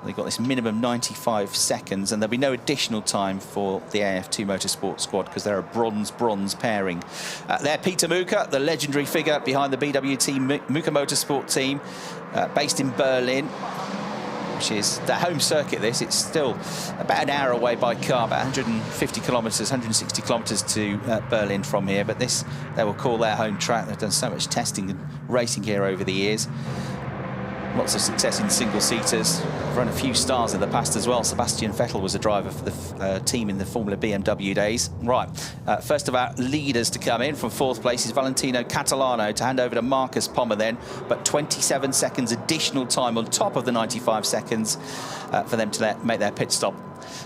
They've got this minimum 95 seconds, and there'll be no additional time for the AF2 Motorsport squad because they're a bronze pairing. They're Peter Muka, the legendary figure behind the BWT Muka Motorsport team, based in Berlin, which is their home circuit. It's still about an hour away by car, about 150 kilometres, 160 kilometres to Berlin from here. But this, they will call their home track. They've done so much testing and racing here over the years. Lots of success in single-seaters. Run a few stars in the past as well. Sebastian Vettel was a driver for the team in the Formula BMW days. Right, first of our leaders to come in from 4th place is Valentino Catalano to hand over to Marcus Pommer then, but 27 seconds additional time on top of the 95 seconds for them to make their pit stop.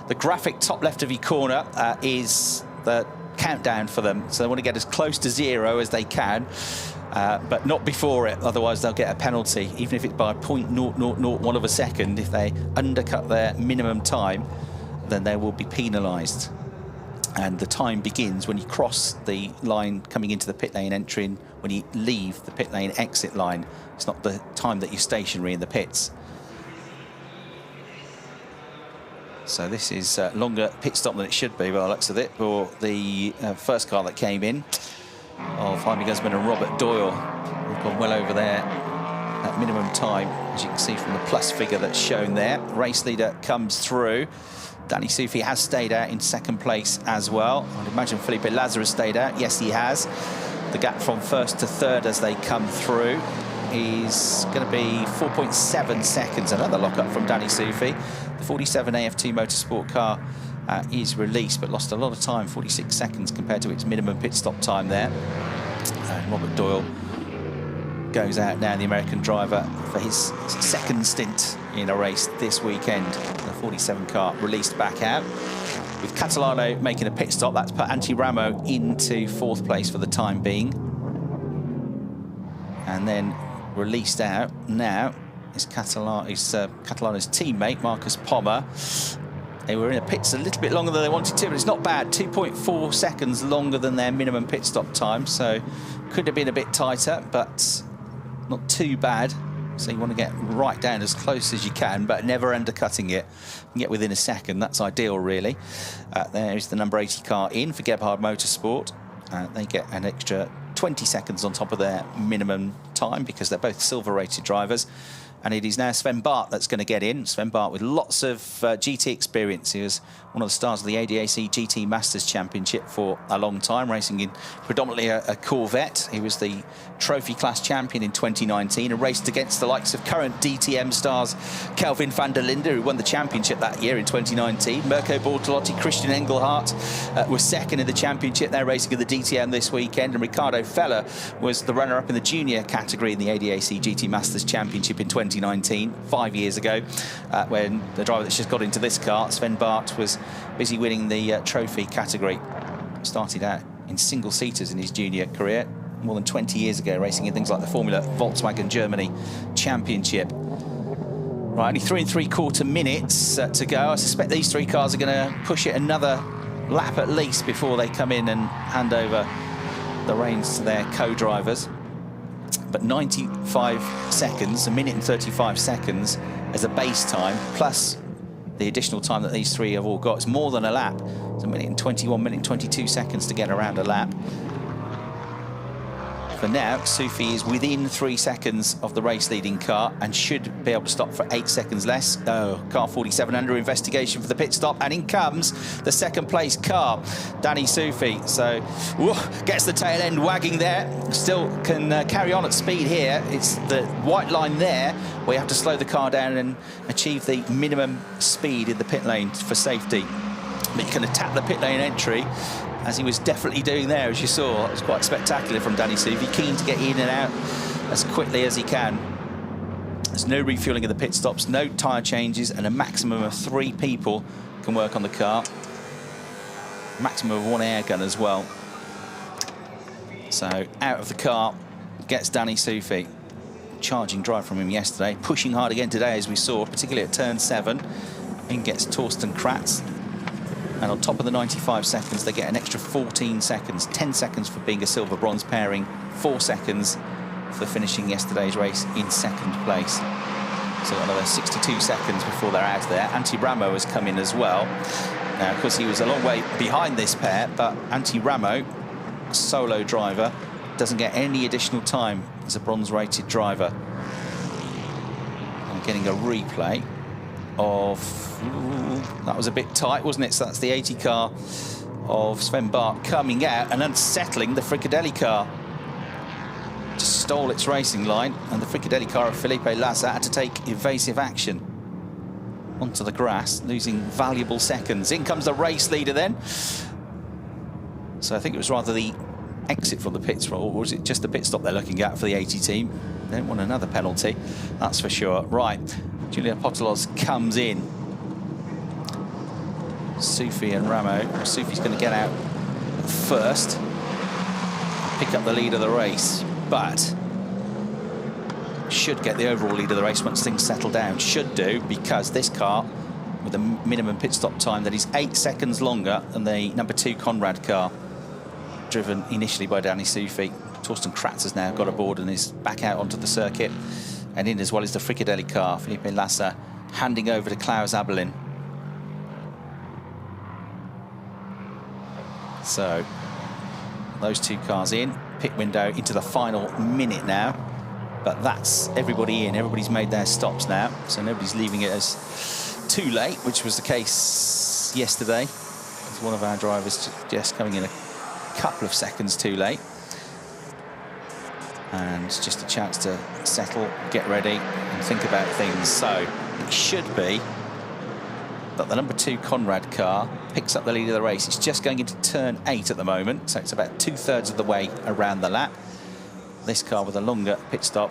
The graphic top left of your corner is the countdown for them, so they want to get as close to 0 as they can. But not before it, otherwise they'll get a penalty, even if it's by 0.0001 of a second. If they undercut their minimum time, then they will be penalised. And the time begins when you cross the line coming into the pit lane entry, and when you leave the pit lane exit line. It's not the time that you're stationary in the pits. So this is a longer pit stop than it should be, by the looks of it, for the first car that came in, of Jaime Guzman and Robert Doyle, who've gone well over there at minimum time, as you can see from the plus figure that's shown there. Race leader comes through. Danny Soufi has stayed out in 2nd place as well. I'd imagine Felipe Laza has stayed out. Yes, he has. The gap from 1st to 3rd as they come through is going to be 4.7 seconds. Another lock-up from Danny Soufi. The 47 AF2 Motorsport car is released, but lost a lot of time, 46 seconds compared to its minimum pit stop time there. And Robert Doyle goes out now, the American driver, for his 2nd stint in a race this weekend. The 47 car released back out, with Catalano making a pit stop. That's put Antti Ramo into 4th place for the time being. And then released out now is Catalano's teammate, Marcus Pommer. They were in the pits a little bit longer than they wanted to, but it's not bad. 2.4 seconds longer than their minimum pit stop time, so could have been a bit tighter, but not too bad. So you want to get right down as close as you can, but never undercutting it. You can get within a second. That's ideal, really. There's the number 80 car in for Gebhard Motorsport. They get an extra 20 seconds on top of their minimum time because they're both silver-rated drivers. And it is now Sven Bart that's going to get in. Sven Bart with lots of GT experience. He was one of the stars of the ADAC GT Masters Championship for a long time, racing in predominantly a Corvette. He was the trophy class champion in 2019 and raced against the likes of current DTM stars Kelvin van der Linde, who won the championship that year in 2019. Mirko Bortolotti, Christian Engelhardt was second in the championship. They're racing in the DTM this weekend. And Ricardo Feller was the runner-up in the junior category in the ADAC GT Masters Championship in 2019, 5 years ago, when the driver that's just got into this car, Sven Bart, was busy winning the trophy category. Started out in single-seaters in his junior career more than 20 years ago, racing in things like the Formula Volkswagen Germany Championship. Right, only 3 3/4 minutes to go. I suspect these three cars are going to push it another lap at least before they come in and hand over the reins to their co-drivers. But 95 seconds, 1 minute and 35 seconds as a base time, plus the additional time that these three have all got. It's more than a lap. It's 1 minute and 21, 1 minute and 22 seconds to get around a lap. For now, Sufi is within 3 seconds of the race-leading car and should be able to stop for 8 seconds less. Oh, car 47 under investigation for the pit stop, and in comes the second-place car, Danny Sufi. So, whoa, gets the tail end wagging there. Still can carry on at speed here. It's the white line there where you have to slow the car down and achieve the minimum speed in the pit lane for safety. But you can attack the pit lane entry, as he was definitely doing there, as you saw. It was quite spectacular from Danny Sufi, keen to get in and out as quickly as he can. There's no refueling of the pit stops, no tyre changes, and a maximum of 3 people can work on the car. Maximum of 1 air gun as well. So out of the car gets Danny Sufi. Charging drive from him yesterday, pushing hard again today, as we saw, particularly at turn 7. In gets Torsten Kratz. And on top of the 95 seconds, they get an extra 14 seconds, 10 seconds for being a silver-bronze pairing, 4 seconds for finishing yesterday's race in second place. So another 62 seconds before they're out of there. Antti Ramo has come in as well. Now, of course, he was a long way behind this pair, but Antti Ramo, solo driver, doesn't get any additional time as a bronze-rated driver. I'm getting a replay of... that was a bit tight, wasn't it? So that's the 80 car of Sven Bart coming out and unsettling the Fricadelli car. Just stole its racing line, and the Fricadelli car of Felipe Lassa had to take evasive action onto the grass, losing valuable seconds. In comes the race leader then. So I think it was rather the exit from the pits, or was it just the pit stop they're looking at for the 80 team? They don't want another penalty, that's for sure. Right, Julia Potolos comes in. Sufi and Ramo. Sufi's going to get out first, pick up the lead of the race, but should get the overall lead of the race once things settle down. Should do, because this car, with a minimum pit stop time that is 8 seconds longer than the number 2 Conrad car, driven initially by Danny Sufi. Torsten Kratz has now got aboard and is back out onto the circuit, and in as well as the Fricadelli car. Felipe Lassa handing over to Klaus Abelin. So those 2 cars in, pit window into the final minute now, but that's everybody in. Everybody's made their stops now, so nobody's leaving it as too late, which was the case yesterday. One of our drivers just coming in a couple of seconds too late, and just a chance to settle, get ready and think about things. So it should be that the number 2 Conrad car picks up the lead of the race. It's just going into turn 8 at the moment, so it's about 2/3 of the way around the lap. This car with a longer pit stop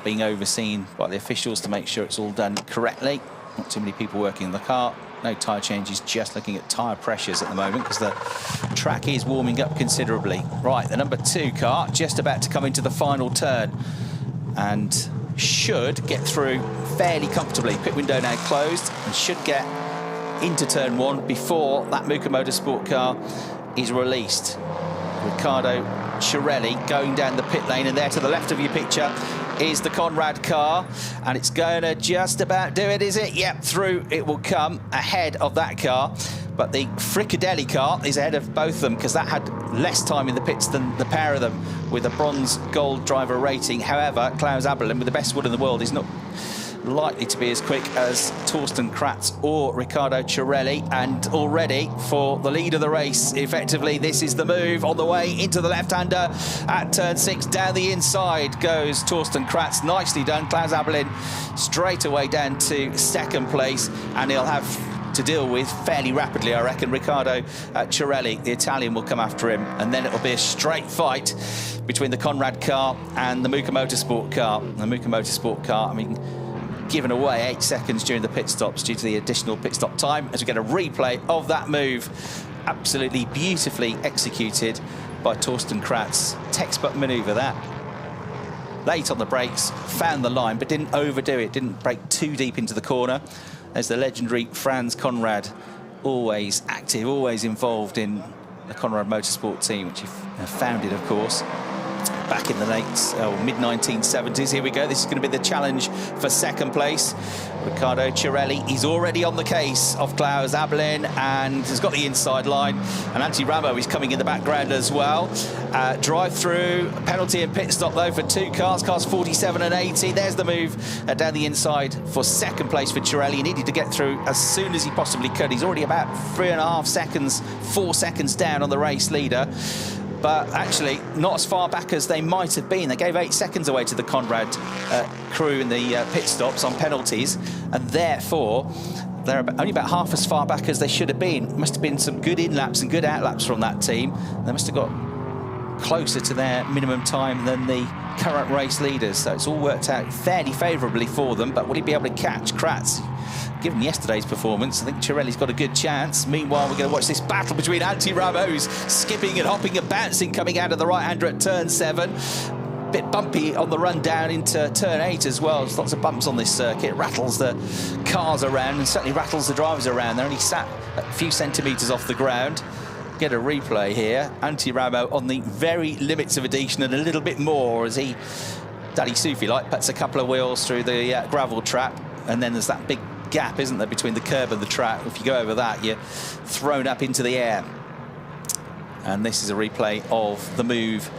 being overseen by the officials to make sure it's all done correctly. Not too many people working in the car. No tyre changes, just looking at tyre pressures at the moment because the track is warming up considerably. Right, the number 2 car just about to come into the final turn and should get through fairly comfortably. Pit window now closed and should get into turn 1 before that Muka Motorsport car is released. Riccardo Chiarelli going down the pit lane, and there to the left of your picture is the Conrad car, and it's going to just about do it, is it? Yep, through it will come, ahead of that car. But the Fricadelli car is ahead of both of them because that had less time in the pits than the pair of them with a bronze gold driver rating. However, Klaus Abelin, with the best wood in the world, is not likely to be as quick as Torsten Kratz or Riccardo Cirelli. And already for the lead of the race, effectively, this is the move on the way into the left-hander at turn 6. Down the inside goes Torsten Kratz. Nicely done. Klaus Abelin straight away down to second place, and he'll have to deal with fairly rapidly, I reckon. Riccardo Cirelli, the Italian, will come after him, and then it'll be a straight fight between the Conrad car and the Muka Motorsport car. The Muka Motorsport car, I mean, given away 8 seconds during the pit stops due to the additional pit stop time, as we get a replay of that move. Absolutely beautifully executed by Torsten Kratz. Textbook manoeuvre, that. Late on the brakes, found the line, but didn't overdo it, didn't brake too deep into the corner. There's the legendary Franz Conrad, always active, always involved in the Conrad Motorsport team, which he founded, of course, back in the mid-1970s. Here we go. This is going to be the challenge for second place. Riccardo Cirelli, he's already on the case of Klaus Abelin and has got the inside line. And Antti Ramo is coming in the background as well. Drive-through, penalty and pit stop, though, for 2 cars, cars 47 and 80. There's the move down the inside for second place for Cirelli. He needed to get through as soon as he possibly could. He's already about 3.5 seconds, 4 seconds down on the race leader. But actually not as far back as they might have been. They gave 8 seconds away to the Conrad crew in the pit stops on penalties, and therefore they're only about half as far back as they should have been. Must have been some good in-laps and good out-laps from that team. They must have got closer to their minimum time than the current race leaders, so it's all worked out fairly favourably for them. But will he be able to catch Kratz? Given yesterday's performance, I think Cirelli's got a good chance. Meanwhile, we're going to watch this battle between Antti Ramo, who's skipping and hopping and bouncing, coming out of the right-hander at turn 7. Bit bumpy on the run down into turn 8 as well. There's lots of bumps on this circuit. Rattles the cars around and certainly rattles the drivers around. They're only sat a few centimetres off the ground. Get a replay here. Antti Ramo on the very limits of adhesion and a little bit more as he, Daddy Sufi-like, puts a couple of wheels through the gravel trap. And then there's that big gap, isn't there, between the curb and the track. If you go over that, you're thrown up into the air. And this is a replay of the move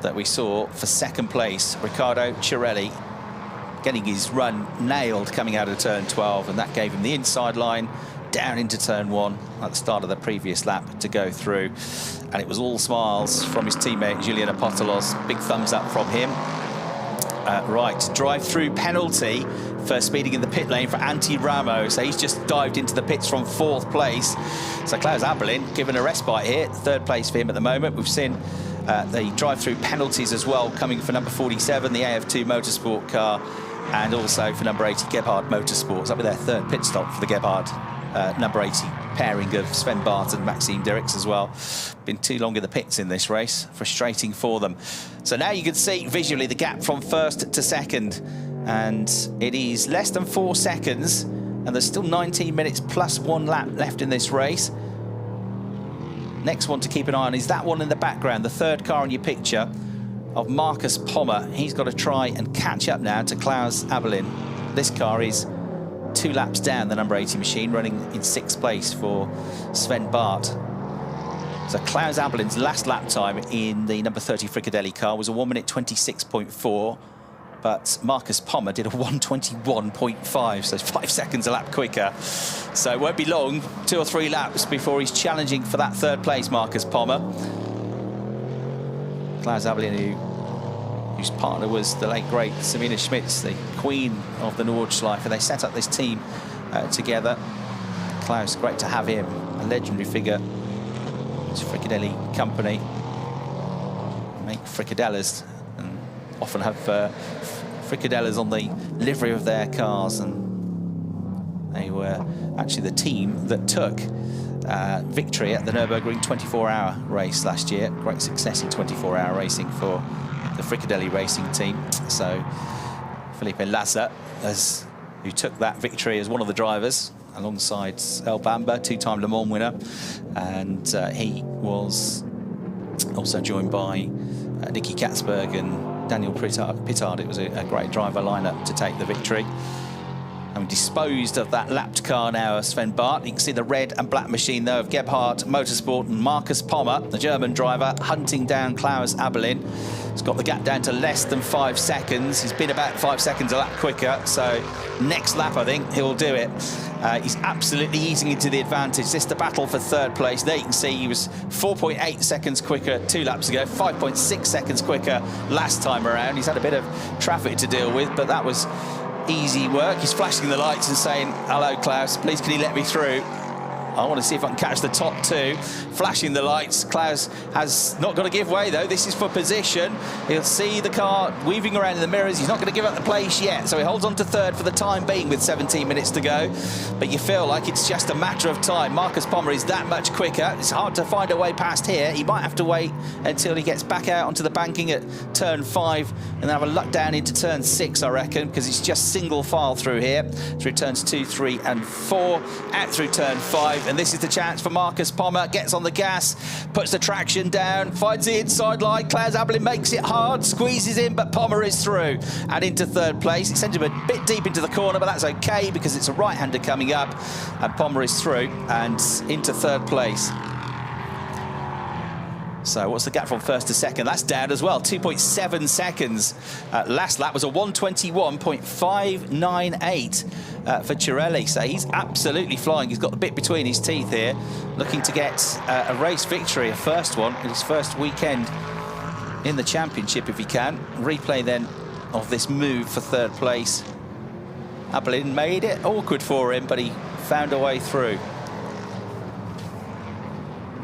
that we saw for second place. Riccardo Cirelli getting his run nailed coming out of turn 12, and that gave him the inside line down into turn 1 at the start of the previous lap to go through. And it was all smiles from his teammate Julian Apostolos. Big thumbs up from him. Right, drive-through penalty for speeding in the pit lane for Antti Ramo. So he's just dived into the pits from 4th place. So Klaus Abelin given a respite here, 3rd place for him at the moment. We've seen the drive-through penalties as well coming for number 47, the AF2 Motorsport car, and also for number 80, Gebhard Motorsports. That'll be their 3rd pit stop for the Gebhard number 80 pairing of Sven Bart and Maxime Dirks as well. Been too long in the pits in this race, frustrating for them. So now you can see visually the gap from 1st to 2nd, and it is less than 4 seconds, and there's still 19 minutes plus 1 lap left in this race. Next one to keep an eye on is that one in the background, the 3rd car in your picture of Marcus Pommer. He's got to try and catch up now to Klaus Abelin. This car is 2 laps down the number 80 machine, running in 6th place for Sven Bart. So Klaus Abelin's last lap time in the number 30 Fricadelli car was a 1 minute 26.4, but Marcus Pommer did a 1:21.5, so 5 seconds a lap quicker. So it won't be long, 2 or 3 laps before he's challenging for that 3rd place, Marcus Pommer. Klaus Abelin, whose partner was the late great Sabine Schmitz, the queen of the Nordschleife, and they set up this team together. Klaus, great to have him, a legendary figure. It's Fricadelli company, make fricadellas, and often have fricadellas on the livery of their cars, and they were actually the team that took victory at the Nürburgring 24-hour race last year. Great success in 24-hour racing for the Fricadelli racing team. So Felipe Lassa, who took that victory as one of the drivers alongside El Bamba, 2-time Le Mans winner, and he was also joined by Nicky Katzberg and Daniel Pittard. It was a great driver lineup to take the victory. And we disposed of that lapped car now, Sven Bart. You can see the red and black machine, though, of Gebhardt Motorsport and Markus Pommer, the German driver, hunting down Klaus Abelin. He's got the gap down to less than 5 seconds. He's been about 5 seconds a lap quicker, so next lap, I think, he'll do it. He's absolutely easing into the advantage. This is the battle for third place. There you can see he was 4.8 seconds quicker 2 laps ago, 5.6 seconds quicker last time around. He's had a bit of traffic to deal with, but that was easy work. He's flashing the lights and saying, hello, Klaus, please can you let me through? I want to see if I can catch the top 2. Flashing the lights. Klaus has not got to give way, though. This is for position. He'll see the car weaving around in the mirrors. He's not going to give up the place yet, so he holds on to third for the time being with 17 minutes to go. But you feel like it's just a matter of time. Markus Pommer is that much quicker. It's hard to find a way past here. He might have to wait until he gets back out onto the banking at turn 5 and then have a luck down into turn 6, I reckon, because it's just single file through here, through turns 2, 3 and 4, out through turn 5. And this is the chance for Markus Pommer. Gets on the gas, puts the traction down, finds the inside line. Klaus Abelin makes it hard, squeezes in, but Pommer is through and into third place. It sends him a bit deep into the corner, but that's okay because it's a right-hander coming up, and Pommer is through and into third place. So what's the gap from first to second? That's down as well, 2.7 seconds. Last lap was a 1:21.598 for Cirelli. So he's absolutely flying. He's got the bit between his teeth here, looking to get a race victory, a first one, in his first weekend in the championship if he can. Replay then of this move for third place. Abelin made it awkward for him, but he found a way through.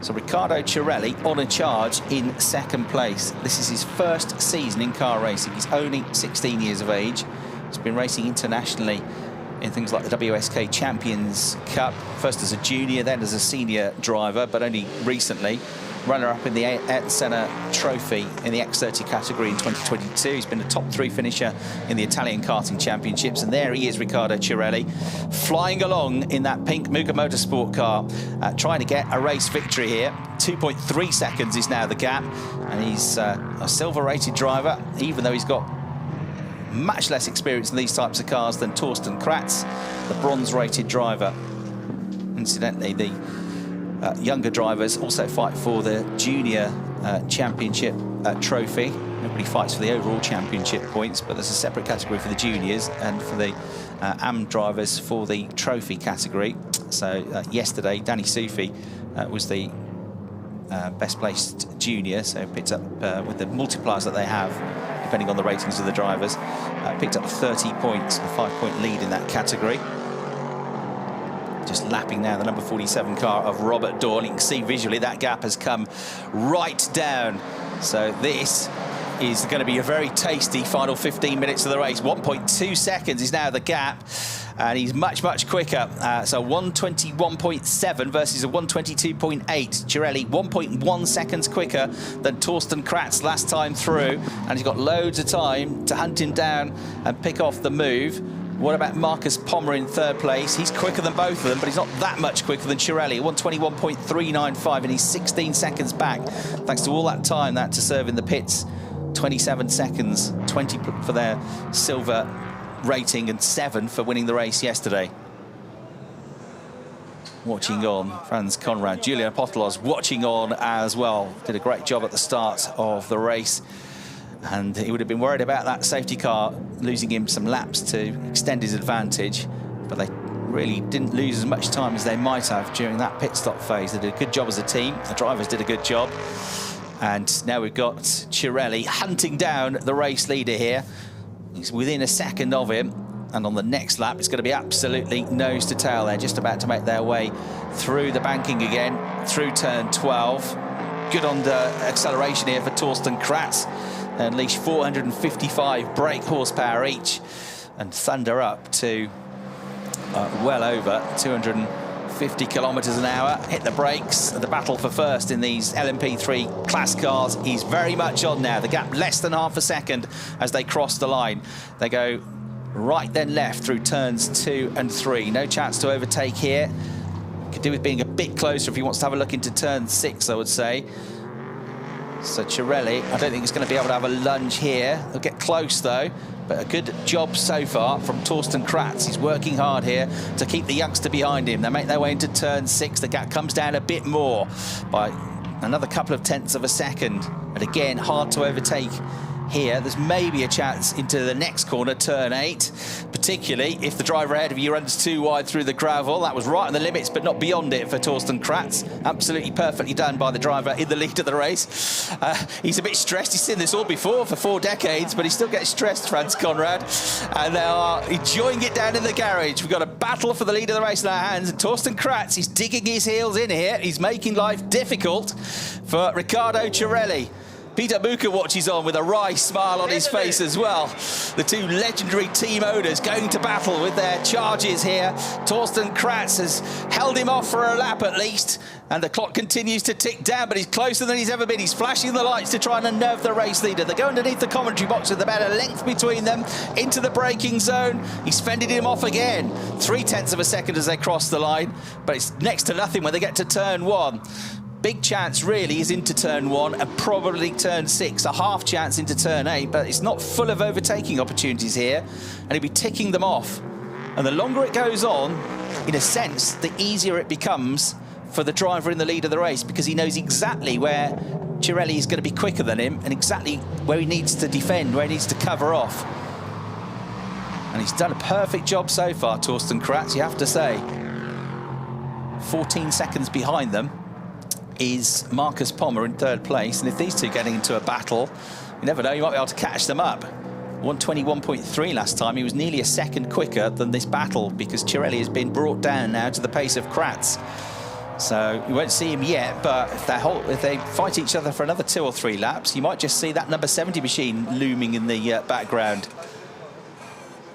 So Riccardo Cirelli on a charge in second place. This is his first season in car racing. He's only 16 years of age. He's been racing internationally in things like the WSK Champions Cup, first as a junior, then as a senior driver, but only recently. Runner-up in the Ayrton Senna Trophy in the X30 category in 2022. He's been a top 3 finisher in the Italian Karting Championships. And there he is, Riccardo Cirelli, flying along in that pink Muga Motorsport car, trying to get a race victory here. 2.3 seconds is now the gap. And he's a silver-rated driver, even though he's got much less experience in these types of cars than Torsten Kratz, the bronze-rated driver. Incidentally, the younger drivers also fight for the junior championship trophy. Nobody fights for the overall championship points, but there's a separate category for the juniors and for the AM drivers for the trophy category. So yesterday, Danny Sufi was the best placed junior, so picked up with the multipliers that they have, depending on the ratings of the drivers, picked up 30 points, a 5-point lead in that category. Just lapping now the number 47 car of Robert Dorn. You can see visually that gap has come right down. So this is going to be a very tasty final 15 minutes of the race. 1.2 seconds is now the gap, and he's much, much quicker. So 1:21.7 versus a 1:22.8. Cirelli 1.1 seconds quicker than Torsten Kratz last time through, and he's got loads of time to hunt him down and pick off the move. What about Markus Pommer in third place? He's quicker than both of them, but he's not that much quicker than Cirelli. 1:21.395, and he's 16 seconds back. Thanks to all that time that to serve in the pits. 27 seconds, 20 for their silver rating and 7 for winning the race yesterday. Watching on, Franz Conrad, Julian Apostolos watching on as well. Did a great job at the start of the race. And he would have been worried about that safety car losing him some laps to extend his advantage, but they really didn't lose as much time as they might have during that pit stop phase. They did a good job as a team. The drivers did a good job. And now we've got Cirelli hunting down the race leader here. He's within a second of him. And on the next lap, it's going to be absolutely nose to tail. They're just about to make their way through the banking again, through turn 12. Good on the acceleration here for Torsten Kratz. Unleash 455 brake horsepower each and thunder up to well over 250 kilometers an hour. Hit the brakes. The battle for first in these LMP3 class cars is very much on now. The gap less than half a second as they cross the line. They go right then left through turns 2 and 3. No chance to overtake here. Could do with being a bit closer if he wants to have a look into turn 6, I would say. So Cirelli, I don't think he's going to be able to have a lunge here. He'll get close though, but a good job so far from Torsten Kratz. He's working hard here to keep the youngster behind him. They make their way into turn 6. The gap comes down a bit more by another couple of tenths of a second. And again, hard to overtake here. There's maybe a chance into the next corner, turn 8, particularly if the driver ahead of you runs too wide through the gravel. That was right on the limits, but not beyond it for Torsten Kratz. Absolutely perfectly done by the driver in the lead of the race. He's a bit stressed. He's seen this all before for 4 decades, but he still gets stressed, Franz Conrad. And they are enjoying it down in the garage. We've got a battle for the lead of the race in our hands, and Torsten Kratz is digging his heels in here. He's making life difficult for Riccardo Cirelli. Peter Bucher watches on with a wry smile on his face as well. The two legendary team owners going to battle with their charges here. Torsten Kratz has held him off for a lap at least, and the clock continues to tick down, but he's closer than he's ever been. He's flashing the lights to try and unnerve the race leader. They go underneath the commentary box with about a length between them into the braking zone. He's fended him off again. 0.3 of a second as they cross the line, but it's next to nothing when they get to turn 1. Big chance really is into turn 1 and probably turn 6. A half chance into turn 8, but it's not full of overtaking opportunities here, and he'll be ticking them off. And the longer it goes on, in a sense, the easier it becomes for the driver in the lead of the race, because he knows exactly where Cirelli is going to be quicker than him and exactly where he needs to defend, where he needs to cover off. And he's done a perfect job so far, Torsten Kratz, you have to say. 14 seconds behind them is Marcus Pommer in 3rd place, and if these two getting into a battle, you never know, you might be able to catch them up. 121.3 last time. He was nearly a second quicker than this battle, because Cirelli has been brought down now to the pace of Kratz. So you won't see him yet, but if they fight each other for another 2 or 3 laps, you might just see that number 70 machine looming in the background.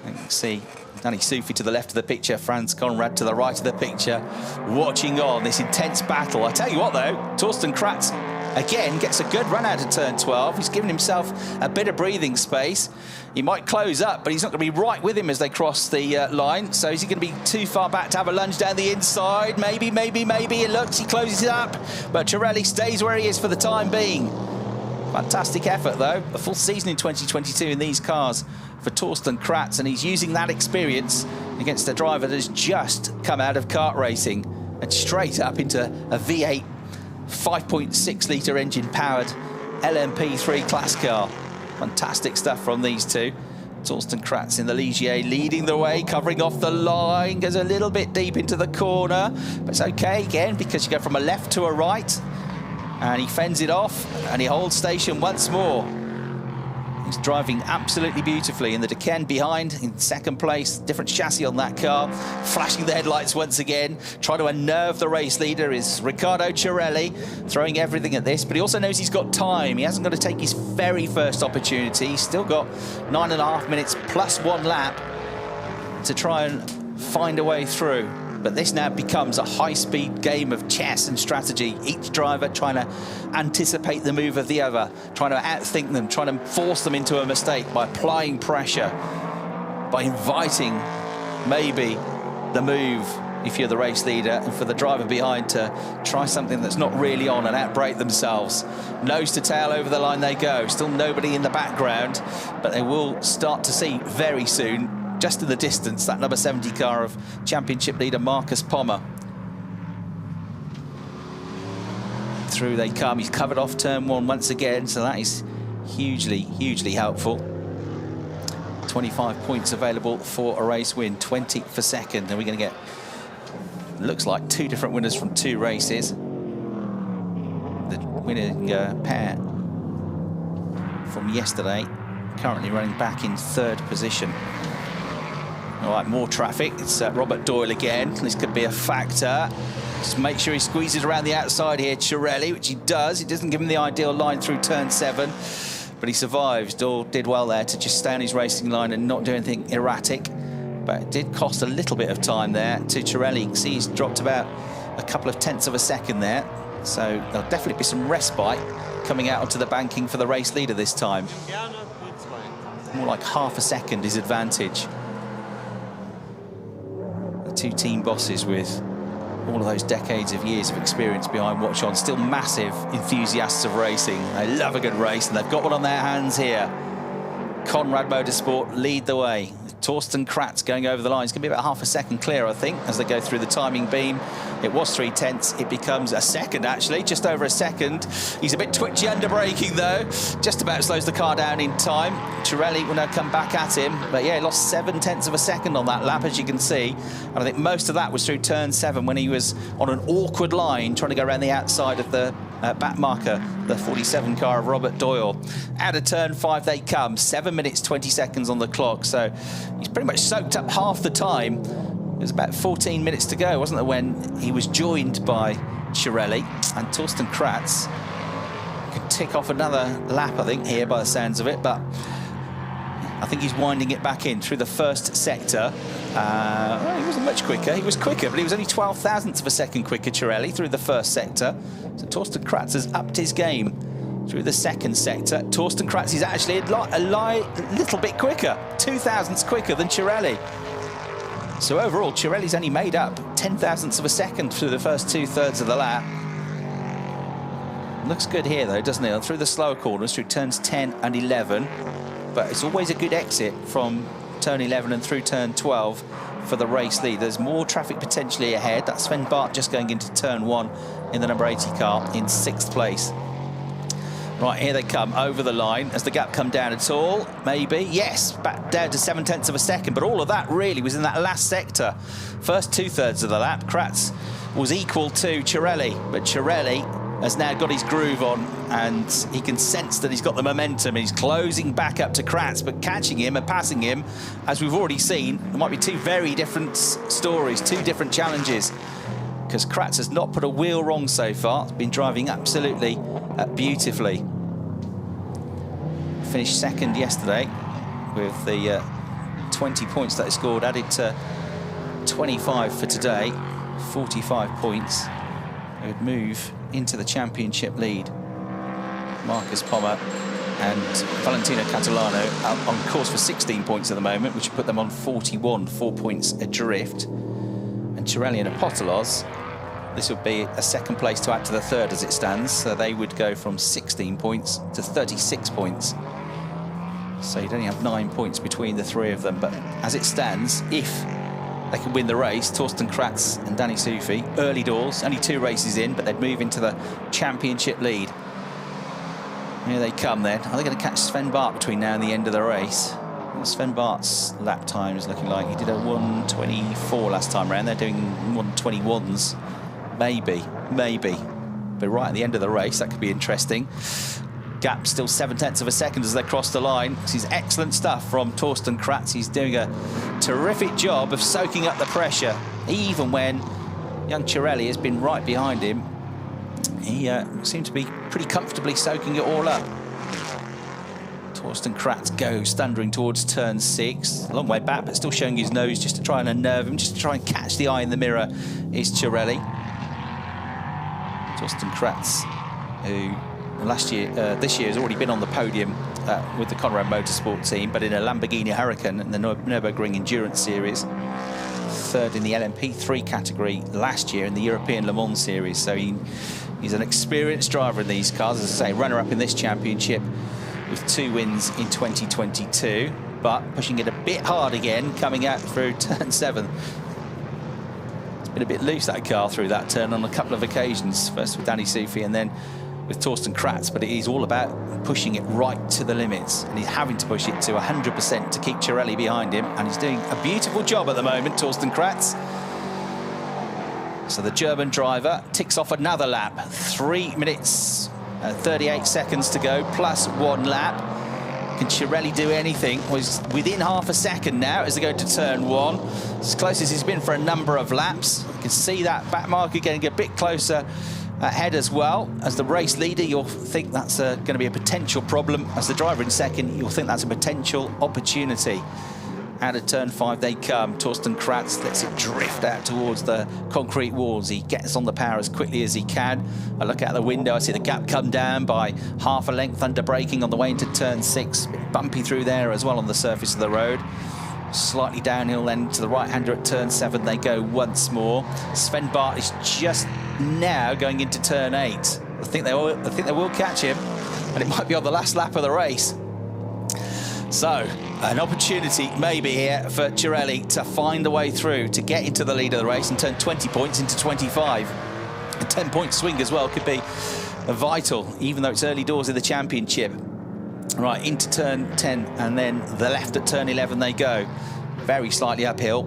And you can see Danny Sufi to the left of the picture, Franz Conrad to the right of the picture, watching on this intense battle. I tell you what though, Torsten Kratz again gets a good run out of turn 12. He's given himself a bit of breathing space. He might close up, but he's not going to be right with him as they cross the line. So is he going to be too far back to have a lunge down the inside? Maybe. It looks, he closes it up, but Cirelli stays where he is for the time being. Fantastic effort though, a full season in 2022 in these cars for Torsten Kratz, and he's using that experience against a driver that has just come out of kart racing and straight up into a V8 5.6 litre engine powered LMP3 class car. Fantastic stuff from these two. Torsten Kratz in the Ligier leading the way, covering off the line, goes a little bit deep into the corner, but it's okay again because you go from a left to a right, and he fends it off and he holds station once more. He's driving absolutely beautifully in the Duquesne behind in 2nd place. Different chassis on that car. Flashing the headlights once again. Trying to unnerve the race leader is Riccardo Cirelli, throwing everything at this, but he also knows he's got time. He hasn't got to take his very first opportunity. He's still got 9.5 minutes plus 1 lap to try and find a way through. But this now becomes a high-speed game of chess and strategy. Each driver trying to anticipate the move of the other, trying to outthink them, trying to force them into a mistake by applying pressure, by inviting maybe the move if you're the race leader, and for the driver behind to try something that's not really on and outbrake themselves. Nose to tail over the line they go. Still nobody in the background, but they will start to see very soon, just in the distance, that number 70 car of championship leader Marcus Pommer. Through they come. He's covered off turn 1 once again, so that is hugely helpful. 25 points available for a race win, 20 for second, and we're going to get, looks like 2 different winners from 2 races. The winning pair from yesterday currently running back in 3rd position. All right, more traffic. It's Robert Doyle again. This could be a factor. Just make sure he squeezes around the outside here, Cirelli, which he does. It doesn't give him the ideal line through turn 7, but he survives. Doyle did well there to just stay on his racing line and not do anything erratic, but it did cost a little bit of time there to Cirelli. You can see he's dropped about a couple of tenths of a second there, so there'll definitely be some respite coming out onto the banking for the race leader this time. More like half a second is advantage. 2 team bosses with all of those decades of years of experience behind watch on, still massive enthusiasts of racing. They love a good race, and they've got one on their hands here. Conrad Motorsport lead the way. Torsten Kratz going over the line. It's going to be about half a second clear, I think, as they go through the timing beam. It was 3/10. It becomes a second, actually, just over a second. He's a bit twitchy under braking, though. Just about slows the car down in time. Cirelli will now come back at him. But yeah, he lost 7/10 of a second on that lap, as you can see. And I think most of that was through turn 7 when he was on an awkward line trying to go around the outside of the back marker, the 47 car of Robert Doyle. Out of turn 5 they come, 7 minutes 20 seconds on the clock, so he's pretty much soaked up half the time. It was about 14 minutes to go, wasn't it, when he was joined by Cirelli. And Torsten Kratz could tick off another lap, I think, here by the sounds of it, but I think he's winding it back in through the first sector. He wasn't much quicker. He was quicker, but he was only 12 thousandths of a second quicker, Cirelli, through the first sector. So Torsten Kratz has upped his game through the second sector. Torsten Kratz is actually a little bit quicker, 2 thousandths quicker than Cirelli. So overall, Cirelli's only made up 10 thousandths of a second through the first 2/3 of the lap. Looks good here, though, doesn't it? Through the slower corners, through turns 10 and 11. But it's always a good exit from turn 11 and through turn 12 for the race lead. There's more traffic potentially ahead. That's Sven Bart just going into turn 1 in the number 80 car in 6th place. Right, here they come over the line. Has the gap come down at all? Maybe. Yes, back down to 7/10 of a second. But all of that really was in that last sector. First 2/3 of the lap, Kratz was equal to Cirelli. But Cirelli has now got his groove on, and he can sense that he's got the momentum. He's closing back up to Kratz, but catching him and passing him, as we've already seen, there might be two very different stories, two different challenges, because Kratz has not put a wheel wrong so far. He's been driving absolutely beautifully. Finished second yesterday with the 20 points that he scored, added to 25 for today, 45 points. He would move into the championship lead. Marcus Pommer and Valentino Catalano are on course for 16 points at the moment, which would put them on 41, 4 points adrift. And Cirelli and Apotelos, this would be a second place to add to the third as it stands, so they would go from 16 points to 36 points. So you'd only have 9 points between the three of them, but as it stands, if they can win the race, Torsten Kratz and Danny Sufi, early doors, only 2 races in, but they'd move into the championship lead. Here they come then. Are they going to catch Sven Bart between now and the end of the race? Well, Sven Bart's lap time is looking like he did a 1:24 last time round. They're doing 1:21s. Maybe. But right at the end of the race, that could be interesting. Gap still 7/10 of a second as they cross the line. This is excellent stuff from Torsten Kratz. He's doing a terrific job of soaking up the pressure, even when young Cirelli has been right behind him. He seemed to be pretty comfortably soaking it all up. Torsten Kratz goes thundering towards turn 6. A long way back, but still showing his nose just to try and unnerve him, just to try and catch the eye in the mirror is Cirelli. Torsten Kratz, who this year has already been on the podium with the Conrad Motorsport team, but in a Lamborghini Huracan in the Nürburgring Endurance Series. Third in the LMP3 category last year in the European Le Mans Series. So he's an experienced driver in these cars. As I say, runner-up in this championship with 2 wins in 2022, but pushing it a bit hard again, coming out through turn 7. It's been a bit loose, that car, through that turn on a couple of occasions, first with Danny Sufi and then with Torsten Kratz, but it is all about pushing it right to the limits, and he's having to push it to 100% to keep Cirelli behind him, and he's doing a beautiful job at the moment, Torsten Kratz. So the German driver ticks off another lap. 3 minutes, 38 seconds to go, plus 1 lap. Can Cirelli do anything? Well, he's within half a second now as they go to turn 1. As close as he's been for a number of laps. You can see that back marker getting a bit closer ahead as well. As the race leader, you'll think that's going to be a potential problem. As the driver in second, you'll think that's a potential opportunity. Out of turn 5 they come. Torsten Kratz lets it drift out towards the concrete walls. He gets on the power as quickly as he can. I look out the window, I see the gap come down by half a length under braking on the way into turn 6. A bit bumpy through there as well on the surface of the road. Slightly downhill then to the right-hander at turn 7 they go once more. Sven Bart is just now going into turn 8. I think they will catch him, and it might be on the last lap of the race. So, an opportunity maybe here for Cirelli to find a way through, to get into the lead of the race and turn 20 points into 25. A 10-point swing as well could be vital, even though it's early doors of the championship. Right, into turn 10, and then the left at turn 11 they go. Very slightly uphill,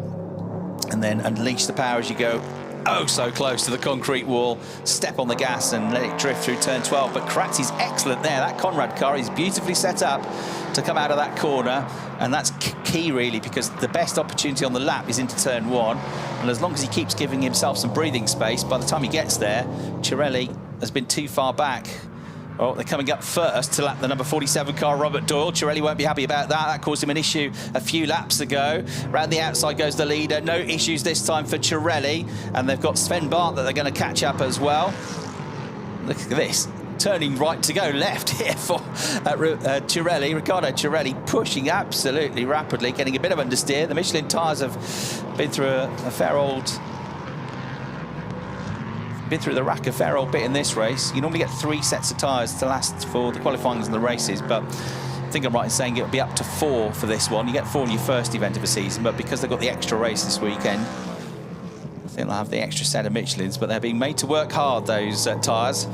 and then unleash the power as you go oh so close to the concrete wall. Step on the gas and let it drift through turn 12. But Kratz is excellent there. That Conrad car is beautifully set up to come out of that corner, and that's key really, because the best opportunity on the lap is into turn 1, and as long as he keeps giving himself some breathing space, by the time he gets there, Cirelli has been too far back. Oh, they're coming up first to lap the number 47 car, Robert Doyle. Cirelli won't be happy about that. That caused him an issue a few laps ago. Round the outside goes the leader. No issues this time for Cirelli. And they've got Sven Bart that they're going to catch up as well. Look at this. Turning right to go left here for Cirelli. Riccardo Cirelli pushing absolutely rapidly, getting a bit of understeer. The Michelin tyres have been through a fair old... through the rack a fair old bit in this race. You normally get 3 sets of tyres to last for the qualifyings and the races, but I think I'm right in saying it'll be up to 4 for this one. You get 4 in your first event of the season, but because they've got the extra race this weekend, I think they'll have the extra set of Michelins, but they're being made to work hard, those tyres,